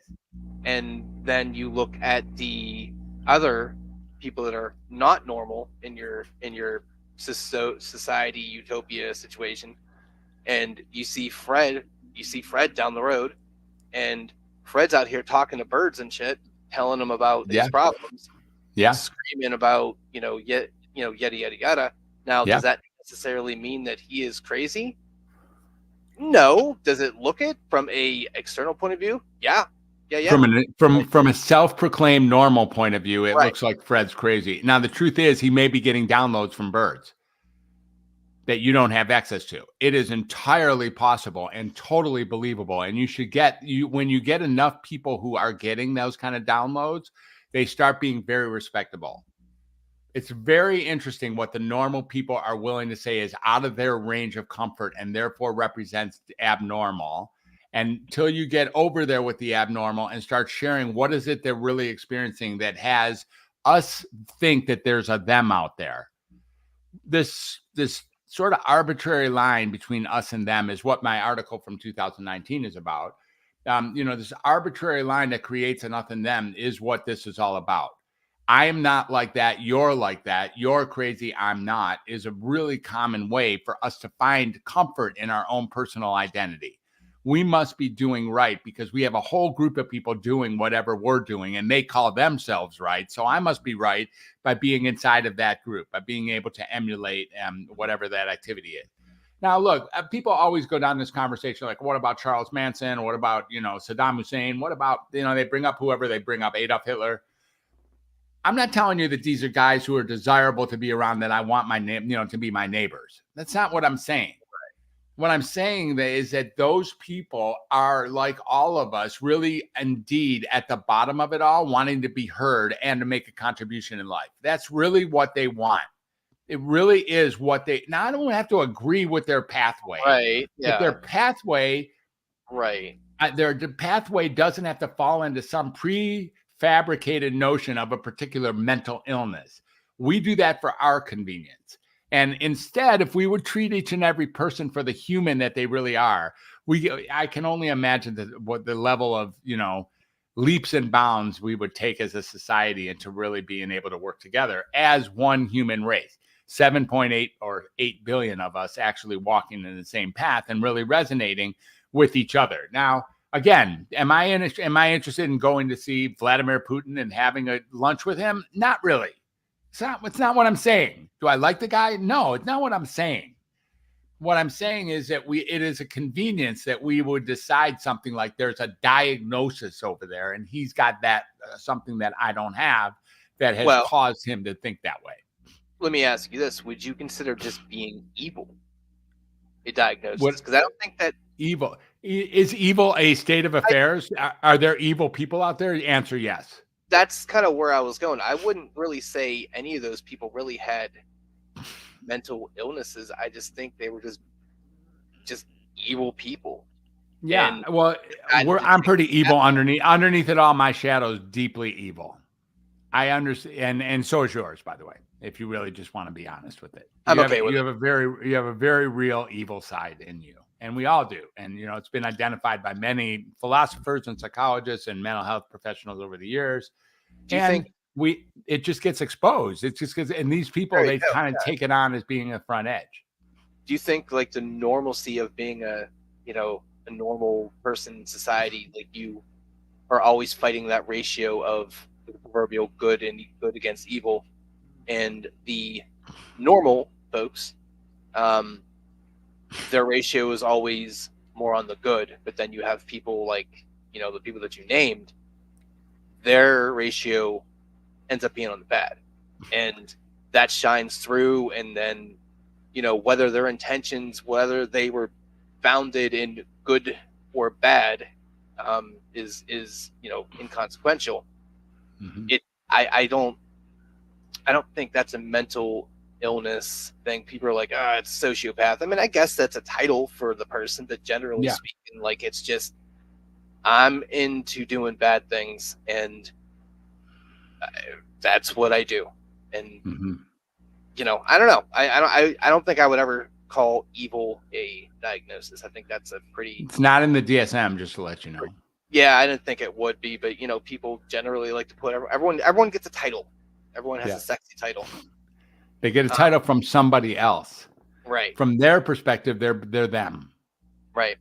And then you look at the other people that are not normal in your society utopia situation, and you see Fred down the road, and Fred's out here talking to birds and shit, telling them about his problems, screaming about yada yada yada. Now, does that necessarily mean that he is crazy? No. Does it look it from a external point of view? Yeah. From a self-proclaimed normal point of view, it looks like Fred's crazy. Now, the truth is, he may be getting downloads from birds that you don't have access to. It is entirely possible and totally believable. And you should when you get enough people who are getting those kind of downloads, they start being very respectable. It's very interesting what the normal people are willing to say is out of their range of comfort and therefore represents abnormal. Until you get over there with the abnormal and start sharing what is it they're really experiencing that has us think that there's a them out there. This sort of arbitrary line between us and them is what my article from 2019 is about. This arbitrary line that creates an us and them is what this is all about. I am not like that. You're like that. You're crazy. I'm not is a really common way for us to find comfort in our own personal identity. We must be doing right because we have a whole group of people doing whatever we're doing and they call themselves right. So I must be right by being inside of that group, by being able to emulate whatever that activity is. Now, look, people always go down this conversation like, what about Charles Manson? What about, Saddam Hussein? What about, they bring up whoever they bring up, Adolf Hitler. I'm not telling you that these are guys who are desirable to be around, that I want my name, to be my neighbors. That's not what I'm saying. What I'm saying is that those people are, like all of us, really indeed at the bottom of it all, wanting to be heard and to make a contribution in life. That's really what they want. It really is what they. Now, I don't have to agree with their pathway. Right. Yeah. If their pathway, right. Their pathway doesn't have to fall into some prefabricated notion of a particular mental illness. We do that for our convenience. And instead, if we would treat each and every person for the human that they really are, I can only imagine what the level of, leaps and bounds we would take as a society into really being able to work together as one human race. 7.8 or 8 billion of us actually walking in the same path and really resonating with each other. Now, again, am I interested in going to see Vladimir Putin and having a lunch with him? Not really. It's not what I'm saying. Do I like the guy? No, it's not what I'm saying. What I'm saying is that it is a convenience that we would decide something like there's a diagnosis over there and he's got that something that I don't have that has caused him to think that way. Let me ask you this. Would you consider just being evil a diagnosis? Because I don't think that evil is evil a state of affairs. Are there evil people out there? The answer, yes. That's kind of where I was going. I wouldn't really say any of those people really had mental illnesses. I just think they were just evil people. Yeah. And well, I'm pretty evil underneath it all. My shadow's deeply evil. I understand. And so is yours, by the way, if you really just want to be honest with it. You have a very real evil side in you. And we all do. And, it's been identified by many philosophers and psychologists and mental health professionals over the years. Do you think it just gets exposed? It's just because, and these people, they kind of take it on as being a front edge. Do you think like the normalcy of being a normal person in society, like you are always fighting that ratio of the proverbial good and good against evil, and the normal folks, their ratio is always more on the good, but then you have people like, the people that you named, their ratio ends up being on the bad, and that shines through. And then, whether their intentions, whether they were founded in good or bad, is inconsequential. Mm-hmm. I don't think that's a mental illness thing. People are like, it's sociopath. I mean, I guess that's a title for the person, but generally speaking, like, it's just, I'm into doing bad things, and that's what I do. And I don't know. I don't think I would ever call evil a diagnosis. I think that's a pretty. It's not in the DSM, just to let you know. Yeah, I didn't think it would be, but people generally like to put everyone gets a title. Everyone has a sexy title. They get a title from somebody else. Right. From their perspective, they're them. Right.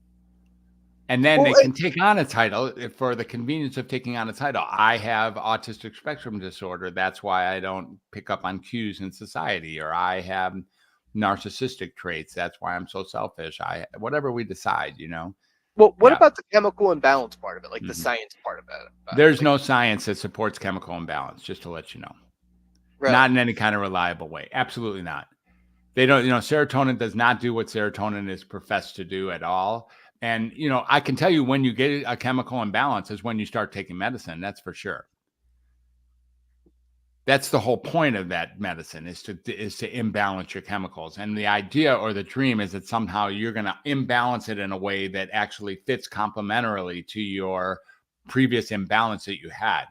And then they can take on a title for the convenience of taking on a title. I have autistic spectrum disorder. That's why I don't pick up on cues in society. Or I have narcissistic traits. That's why I'm so selfish. Whatever we decide, Well, what about the chemical imbalance part of it, like the science part of it? There's no science that supports chemical imbalance, just to let you know. Right. Not in any kind of reliable way. Absolutely not. They don't, serotonin does not do what serotonin is professed to do at all. And, I can tell you when you get a chemical imbalance is when you start taking medicine. That's for sure. That's the whole point of that medicine is to imbalance your chemicals. And the idea or the dream is that somehow you're going to imbalance it in a way that actually fits complementarily to your previous imbalance that you had.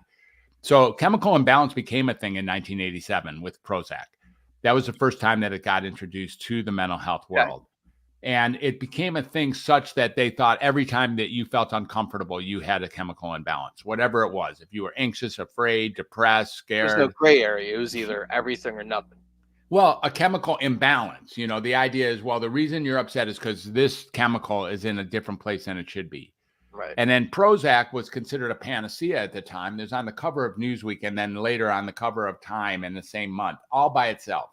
So chemical imbalance became a thing in 1987 with Prozac. That was the first time that it got introduced to the mental health world. And it became a thing such that they thought every time that you felt uncomfortable, you had a chemical imbalance, whatever it was. If you were anxious, afraid, depressed, scared. There's no gray area. It was either everything or nothing. Well, a chemical imbalance, the idea is, the reason you're upset is because this chemical is in a different place than it should be. Right. And then Prozac was considered a panacea at the time. There's on the cover of Newsweek and then later on the cover of Time in the same month, all by itself.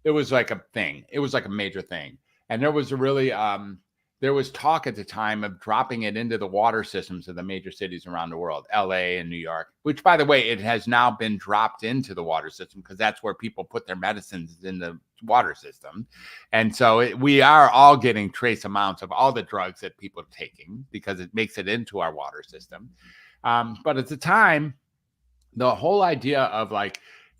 It was like a thing. It was like a major thing. And there was talk at the time of dropping it into the water systems of the major cities around the world, LA and New York, which, by the way, it has now been dropped into the water system because that's where people put their medicines, in the water system. And so we are all getting trace amounts of all the drugs that people are taking because it makes it into our water system. But at the time, the whole idea of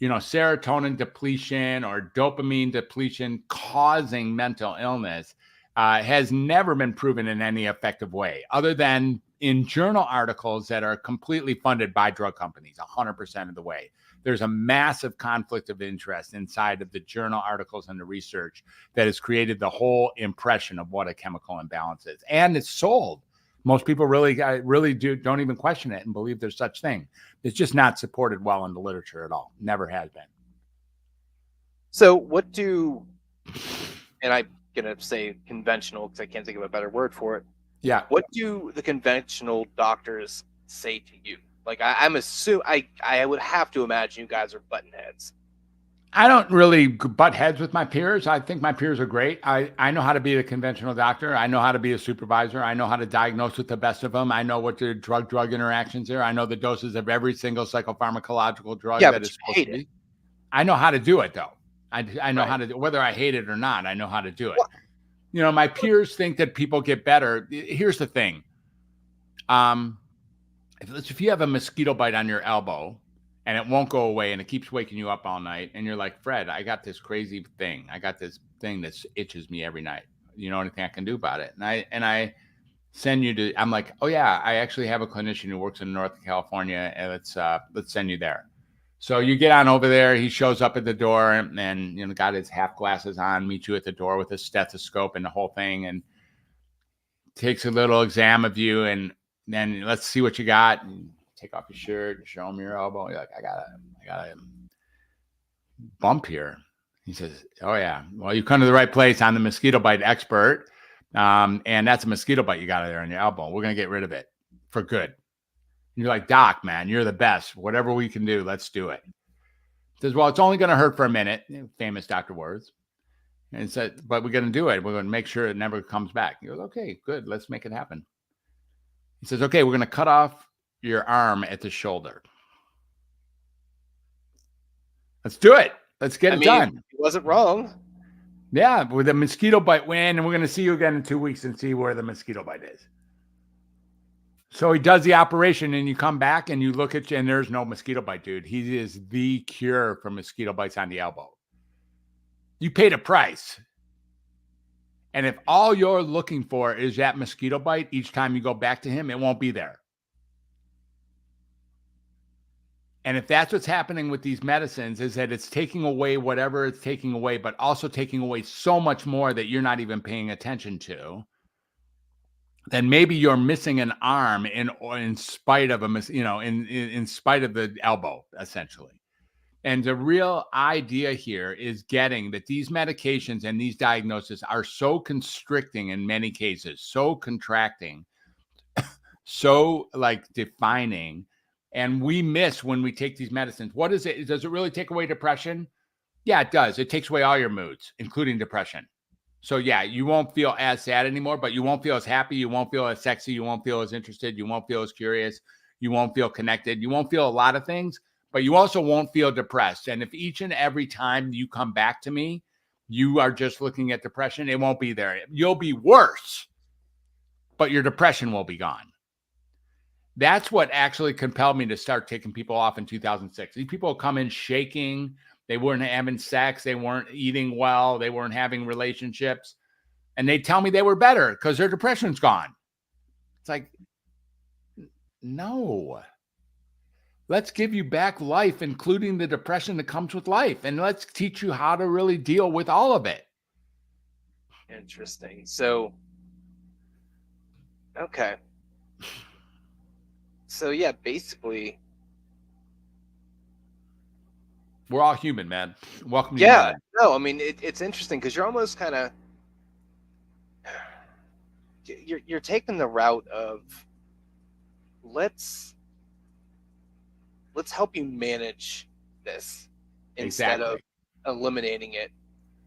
serotonin depletion or dopamine depletion causing mental illness has never been proven in any effective way, other than in journal articles that are completely funded by drug companies 100% of the way. There's a massive conflict of interest inside of the journal articles and the research that has created the whole impression of what a chemical imbalance is. And it's sold. Most people really don't even question it and believe there's such thing. It's just not supported well in the literature at all. Never has been. So and I'm going to say conventional because I can't think of a better word for it. Yeah. What do the conventional doctors say to you? Like, I'm assuming, I would have to imagine you guys are button heads. I don't really butt heads with my peers. I think my peers are great. I know how to be a conventional doctor. I know how to be a supervisor. I know how to diagnose with the best of them. I know what the drug interactions are. I know the doses of every single psychopharmacological drug that is supposed to be. I know how to do it, though. I know how to do it. Whether I hate it or not, I know how to do it. What? My peers think that people get better. Here's the thing. If you have a mosquito bite on your elbow, and it won't go away, and it keeps waking you up all night, and you're like, Fred, I got this crazy thing. I got this thing that itches me every night. You know anything I can do about it? And I send you to. I'm like, oh yeah, I actually have a clinician who works in North California, and let's send you there. So you get on over there. He shows up at the door, and got his half glasses on, meets you at the door with a stethoscope and the whole thing, and takes a little exam of you, and then let's see what you got. And take off your shirt, show him your elbow. You're like, I got a bump here. He says, oh yeah, well, you come to the right place. I'm the mosquito bite expert. And that's a mosquito bite you got there on your elbow. We're going to get rid of it for good. And you're like, Doc, man, you're the best. Whatever we can do, let's do it. He says, well, it's only going to hurt for a minute. Famous Dr. Words. And he said, but we're going to do it. We're going to make sure it never comes back. He goes, okay, good. Let's make it happen. He says, okay, we're going to cut off your arm at the shoulder. Let's do it. Let's get it done. He wasn't wrong. Yeah, with the mosquito bite win, and we're going to see you again in 2 weeks and see where the mosquito bite is. So he does the operation, and you come back and you look at you, and there's no mosquito bite, dude. He is the cure for mosquito bites on the elbow. You paid a price. And if all you're looking for is that mosquito bite each time you go back to him, it won't be there. And if that's what's happening with these medicines, is that it's taking away whatever it's taking away, but also taking away so much more that you're not even paying attention to, then maybe you're missing an arm in spite of in spite of the elbow, essentially. And the real idea here is getting that these medications and these diagnoses are so constricting in many cases, so contracting, so defining. And we miss when we take these medicines. What is it? Does it really take away depression? Yeah, it does. It takes away all your moods, including depression. So yeah, you won't feel as sad anymore, but you won't feel as happy. You won't feel as sexy. You won't feel as interested. You won't feel as curious. You won't feel connected. You won't feel a lot of things, but you also won't feel depressed. And if each and every time you come back to me, you are just looking at depression, it won't be there. You'll be worse, but your depression will be gone. That's what actually compelled me to start taking people off in 2006. These people come in shaking. They weren't having sex. They weren't eating well. They weren't having relationships. And they tell me they were better because their depression's gone. It's like, no. Let's give you back life, including the depression that comes with life. And let's teach you how to really deal with all of it. Interesting. So, okay. So yeah, basically, we're all human, man. Welcome to yeah. No, I mean it's interesting because you're almost kind of you're taking the route of let's help you manage this instead of eliminating it,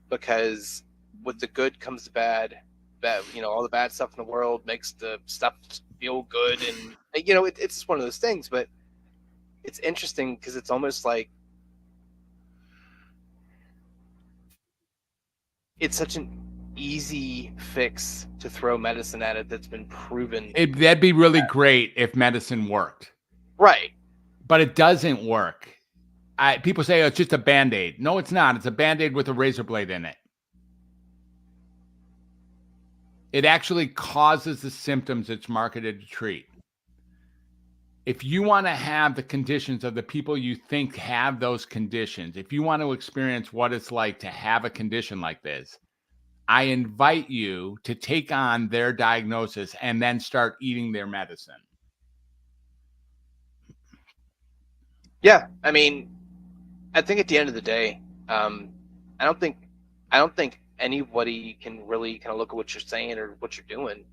because with the good comes the bad. Bad, all the bad stuff in the world makes the stuff feel good, and it's one of those things. But it's interesting because it's almost like it's such an easy fix to throw medicine at it that's been proven. That'd be really great if medicine worked, Right. but it doesn't work. People say, oh, it's just a Band-Aid. No, it's not. It's a Band-Aid with a razor blade in it. It actually causes the symptoms it's marketed to treat. If you want to have the conditions of the people you think have those conditions, if you want to experience what it's like to have a condition like this, I invite you to take on their diagnosis and then start eating their medicine. Yeah, I mean, I think at the end of the day, I don't think anybody can really kind of look at what you're saying or what you're doing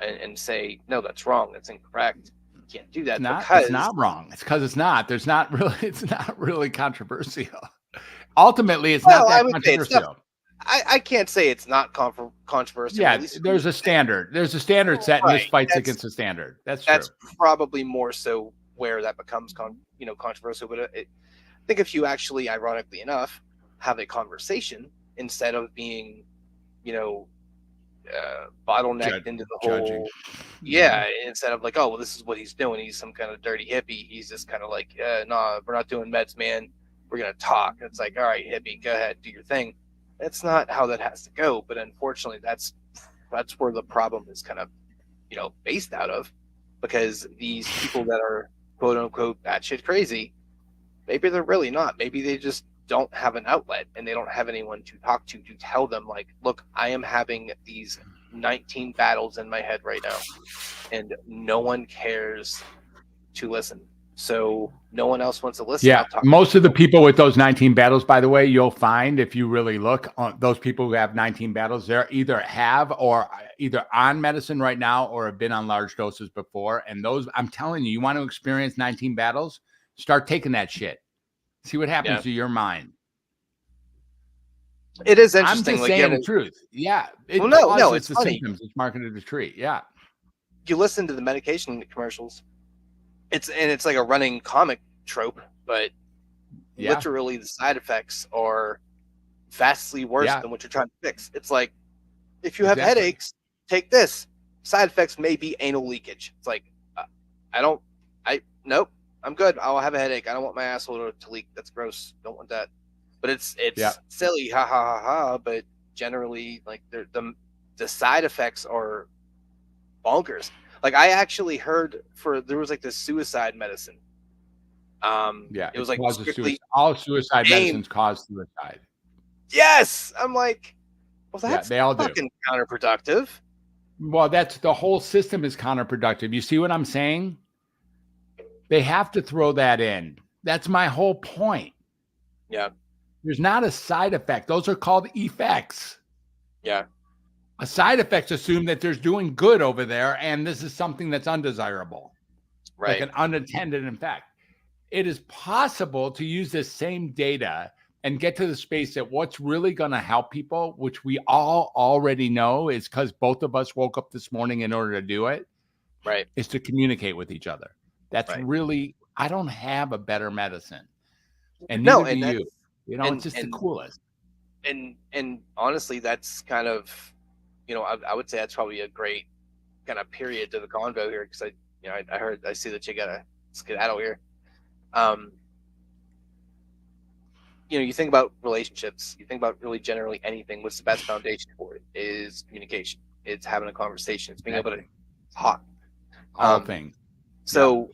and say, no, that's wrong, that's incorrect. You can't do that. It's not wrong. It's because it's not. It's not really controversial. Ultimately, it's not that controversial. I can't say it's not controversial. Yeah, there's a standard. There's a standard set, and this fights against the standard. That's probably more so where that becomes controversial. But I think if you actually, ironically enough, have a conversation instead of being, bottlenecked into the whole, instead of like, oh, well, this is what he's doing. He's some kind of dirty hippie. He's just kind of like, nah, we're not doing meds, man. We're gonna talk. It's like, all right, hippie, go ahead, do your thing. That's not how that has to go. But unfortunately, that's where the problem is kind of, based out of, because these people that are quote unquote batshit crazy, maybe they're really not. Maybe they just don't have an outlet and they don't have anyone to talk to tell them, like, look, I am having these 19 battles in my head right now and no one cares to listen. So no one else wants to listen. Yeah, most of the people with those 19 battles, by the way, you'll find if you really look on those people who have 19 battles, they're either on medicine right now or have been on large doses before. And those, I'm telling you, you want to experience 19 battles, start taking that shit. See what happens to your mind. It is interesting. I'm just saying the truth. Yeah. It's the funny. Symptoms it's marketed to treat. Yeah. You listen to the medication commercials. It's like a running comic trope, but literally the side effects are vastly worse than what you're trying to fix. It's like, if you have headaches, take this. Side effects may be anal leakage. It's like, nope, I'm good. I'll have a headache. I don't want my asshole to leak. That's gross. Don't want that. But it's silly, ha ha ha ha. But generally, like the side effects are bonkers. Like, I actually heard there was like this suicide medicine. It was like strictly all suicide medicines cause suicide. Yes, I'm like, well, that's they all fucking counterproductive. Well, that's the whole system is counterproductive. You see what I'm saying? They have to throw that in. That's my whole point. Yeah. There's not a side effect. Those are called effects. Yeah. A side effects assume that there's doing good over there, and this is something that's undesirable, right? Like an unintended effect. It is possible to use this same data and get to the space that what's really going to help people, which we all already know is because both of us woke up this morning in order to do it, right? Is to communicate with each other. That's really, I don't have a better medicine. And neither do you. It's just the coolest. And honestly, that's kind of, I would say that's probably a great kind of period to the convo here, because I see that you gotta skedaddle here. You think about relationships, you think about really generally anything. What's the best foundation for it? Is communication. It's having a conversation. It's being able to talk. All things. So,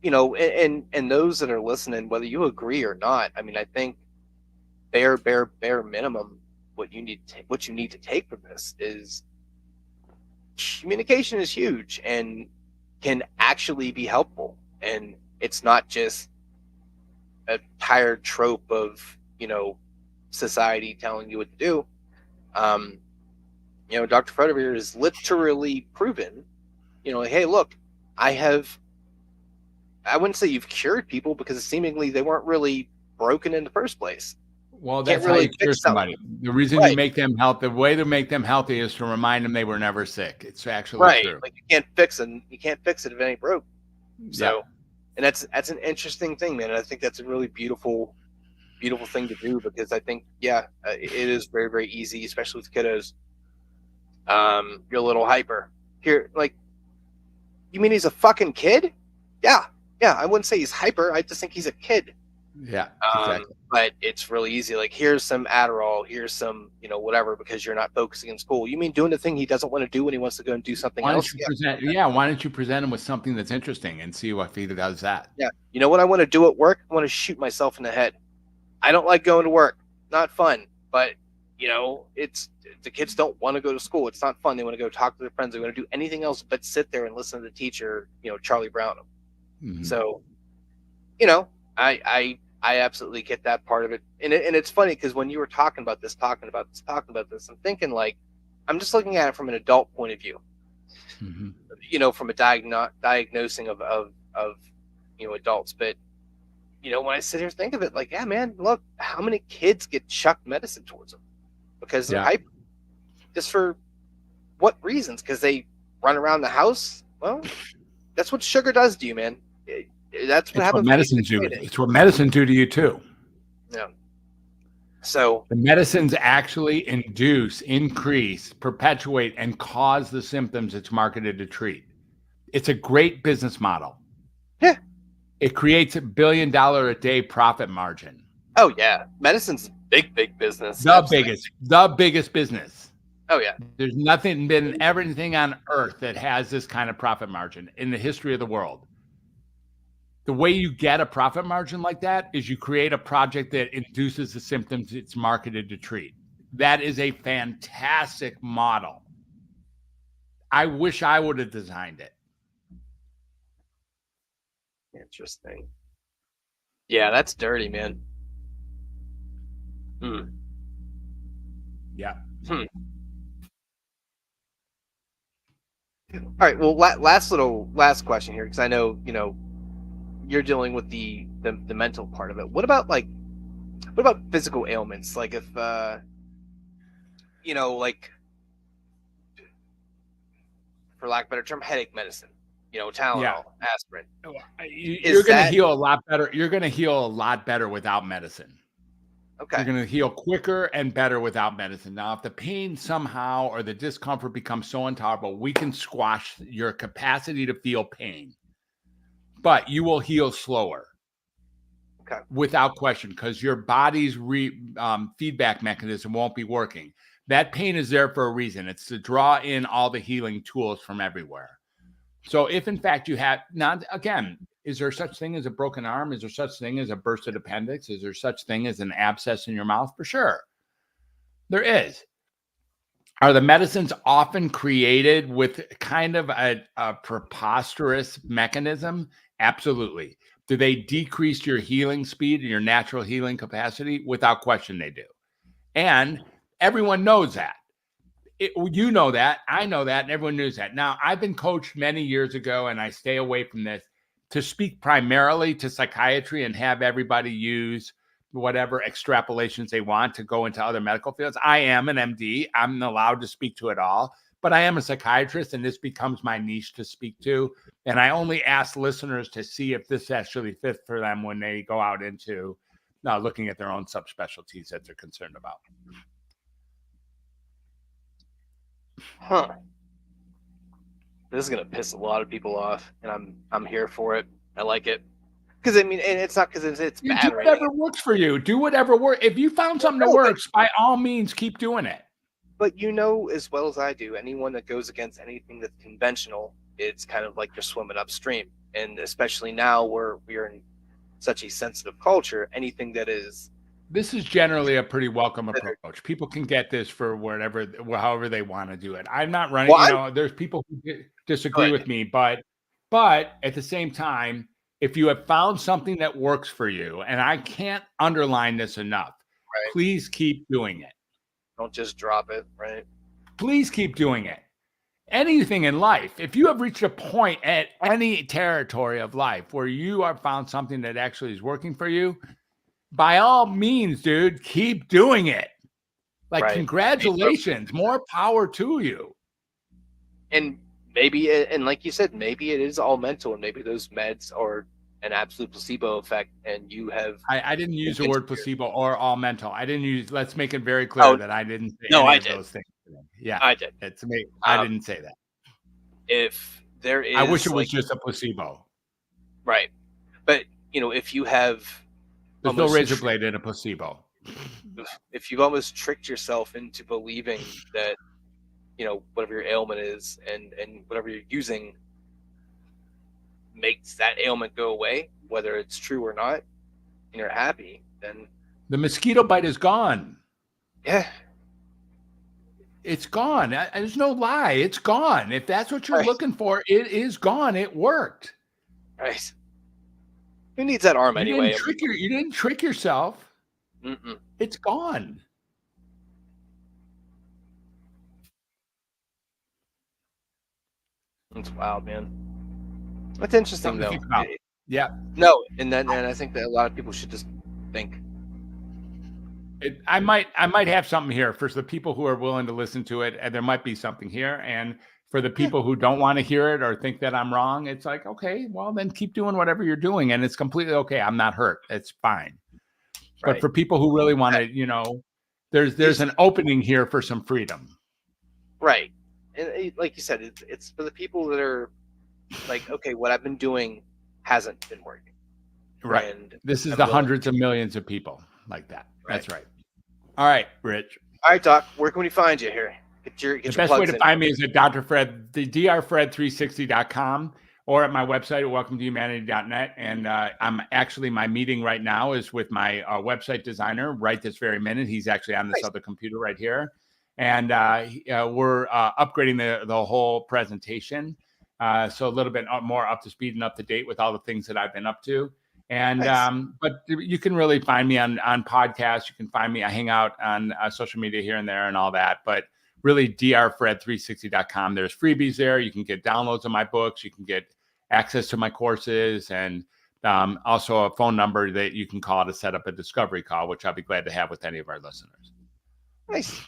and those that are listening, whether you agree or not, I mean, I think bare minimum, what you need to take from this is communication is huge and can actually be helpful. And it's not just a tired trope of, society telling you what to do. Dr. Fredovir has literally proven, hey, look, I wouldn't say you've cured people, because seemingly they weren't really broken in the first place. Well, Can't that's how really you cure fix something. somebody. The reason Right. you make them healthy, the way to make them healthy is to remind them they were never sick. It's actually Right. true. Like you can't fix it. You can't fix it if it ain't broke. So, Yeah. and that's an interesting thing, man. And I think that's a really beautiful thing to do because I think, it is very, very easy, especially with kiddos. You're a little hyper here. Like, you mean he's a fucking kid? Yeah. I wouldn't say he's hyper. I just think he's a kid. Yeah, exactly. But it's really easy. Like, here's some Adderall, here's some, whatever, because you're not focusing in school. You mean doing the thing he doesn't want to do when he wants to go and do something Why else? don't you why don't you present him with something that's interesting and see what he does that? Yeah. You know what I want to do at work? I want to shoot myself in the head. I don't like going to work. Not fun. But, it's the kids don't want to go to school. It's not fun. They want to go talk to their friends. They want to do anything else but sit there and listen to the teacher, Charlie Brown them. Mhm. So, I absolutely get that part of it. And it's funny because when you were talking about this, I'm thinking like, I'm just looking at it from an adult point of view, Mhm. From a diagnosing of adults. But, when I sit here and think of it, like, yeah, man, look, how many kids get chucked medicine towards them because they're hyper? Just for what reasons? Because they run around the house? Well, that's what sugar does to you, man. That's what happens. Medicine do. It's what medicine do to you too. Yeah. So the medicines actually induce, increase, perpetuate, and cause the symptoms it's marketed to treat. It's a great business model. Yeah. It creates $1 billion a day profit margin. Oh yeah, medicine's big business. The biggest business. Oh yeah. There's been everything on earth that has this kind of profit margin in the history of the world. The way you get a profit margin like that is you create a project that induces the symptoms it's marketed to treat. That is a fantastic model. I wish I would have designed it. Interesting. Yeah, that's dirty, man. Yeah. All right. Well, last question here, because I know you're dealing with the mental part of it. What about physical ailments? Like if like, for lack of a better term, headache medicine. Tylenol, aspirin. You're going to heal a lot better. You're going to heal a lot better without medicine. Okay. You're going to heal quicker and better without medicine. Now, if the pain somehow or the discomfort becomes so intolerable, we can squash your capacity to feel pain. But you will heal slower. Okay. Without question, because your body's feedback mechanism won't be working. That pain is there for a reason. It's to draw in all the healing tools from everywhere. So if in fact you have, now again, is there such thing as a broken arm? Is there such thing as a bursted appendix? Is there such thing as an abscess in your mouth? For sure. There is. Are the medicines often created with kind of a preposterous mechanism? Absolutely. Do they decrease your healing speed and your natural healing capacity? Without question, they do. And everyone knows that. You know that, I know that, and everyone knows that. Now, I've been coached many years ago, and I stay away from this, to speak primarily to psychiatry and have everybody use whatever extrapolations they want to go into other medical fields. I am an MD. I'm allowed to speak to it all, but I am a psychiatrist, and this becomes my niche to speak to. And I only ask listeners to see if this actually fits for them when they go out into looking at their own subspecialties that they're concerned about. Huh. This is gonna piss a lot of people off, and I'm here for it. I like it because and it's not because it's bad. Do whatever works for you. Do whatever works. If you found something that works, by all means, keep doing it. But as well as I do, anyone that goes against anything that's conventional, it's kind of like you're swimming upstream. And especially now, where we're in such a sensitive culture, anything that is. This is generally a pretty welcome approach. People can get this for however they want to do it. I'm not running, there's people who disagree with me, but at the same time, if you have found something that works for you, and I can't underline this enough, please keep doing it. Don't just drop it, right? Please keep doing it. Anything in life, if you have reached a point at any territory of life where you have found something that actually is working for you, by all means, dude, keep doing it. Like, Right. congratulations, more power to you. And maybe, and like you said, maybe it is all mental, and maybe those meds are an absolute placebo effect, and you have. I didn't use the Convinced word placebo or all mental. I didn't use. Let's make it very Oh, clear that I didn't say no, any I of did. those things. Yeah, I did. it's me. I Um, didn't say that. If there is, I wish it was like, just a placebo. right, but if you have, There's no almost razor blade in a placebo. if you've almost tricked yourself into believing that whatever your ailment is and whatever you're using makes that ailment go away, whether it's true or not, and you're happy, then The mosquito bite is gone. yeah, It's gone. There's no lie. It's gone. If that's what you're Right. looking for, it is gone. It worked. right. Who needs that arm You anyway? didn't trick yourself. Mm-mm. It's gone. It's wild, man. That's interesting, Something to though. think about. Yeah. No, and I think that a lot of people should just think. I might have something here for the people who are willing to listen to it, and there might be something here. And for the people who don't want to hear it or think that I'm wrong, it's like, okay, well, then keep doing whatever you're doing, and it's completely okay. I'm not hurt. It's fine. But Right. for people who really want to, there's an opening here for some freedom. Right. And like you said, it's for the people that are like, okay, what I've been doing hasn't been working. Right. And This is I'm the willing- hundreds of millions of people like that. That's right. All right, Rich. All right, Doc, where can we find you here? Get your The best way plugs to in. find me is at Dr. Fred, the drfred360.com, or at my website at welcometohumanity.net. And my meeting right now is with my website designer right this very minute. He's actually on this other computer right here. And we're upgrading the whole presentation. So a little bit more up to speed and up to date with all the things that I've been up to. And but you can really find me on podcasts. You can find me. I hang out on social media here and there and all that. But really, drfred360.com. There's freebies there. You can get downloads of my books. You can get access to my courses, and also a phone number that you can call to set up a discovery call, which I'll be glad to have with any of our listeners. Nice.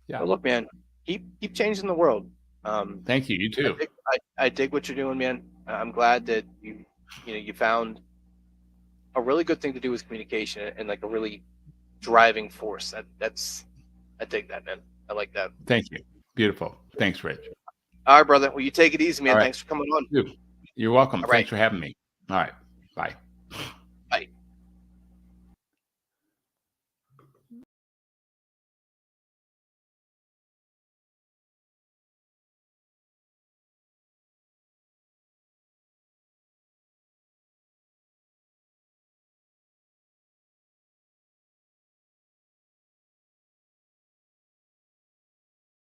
Yeah. Well, look, man, keep changing the world. Thank you. You too. I dig what you're doing, man. I'm glad that you found a really good thing to do with communication and like a really driving force. I dig that, man. I like that. Thank you. Beautiful. Thanks, Rich. All right, brother. Well, you take it easy, man. All right. Thanks for coming on. You're welcome. All Thanks right. for having me. All right. Bye.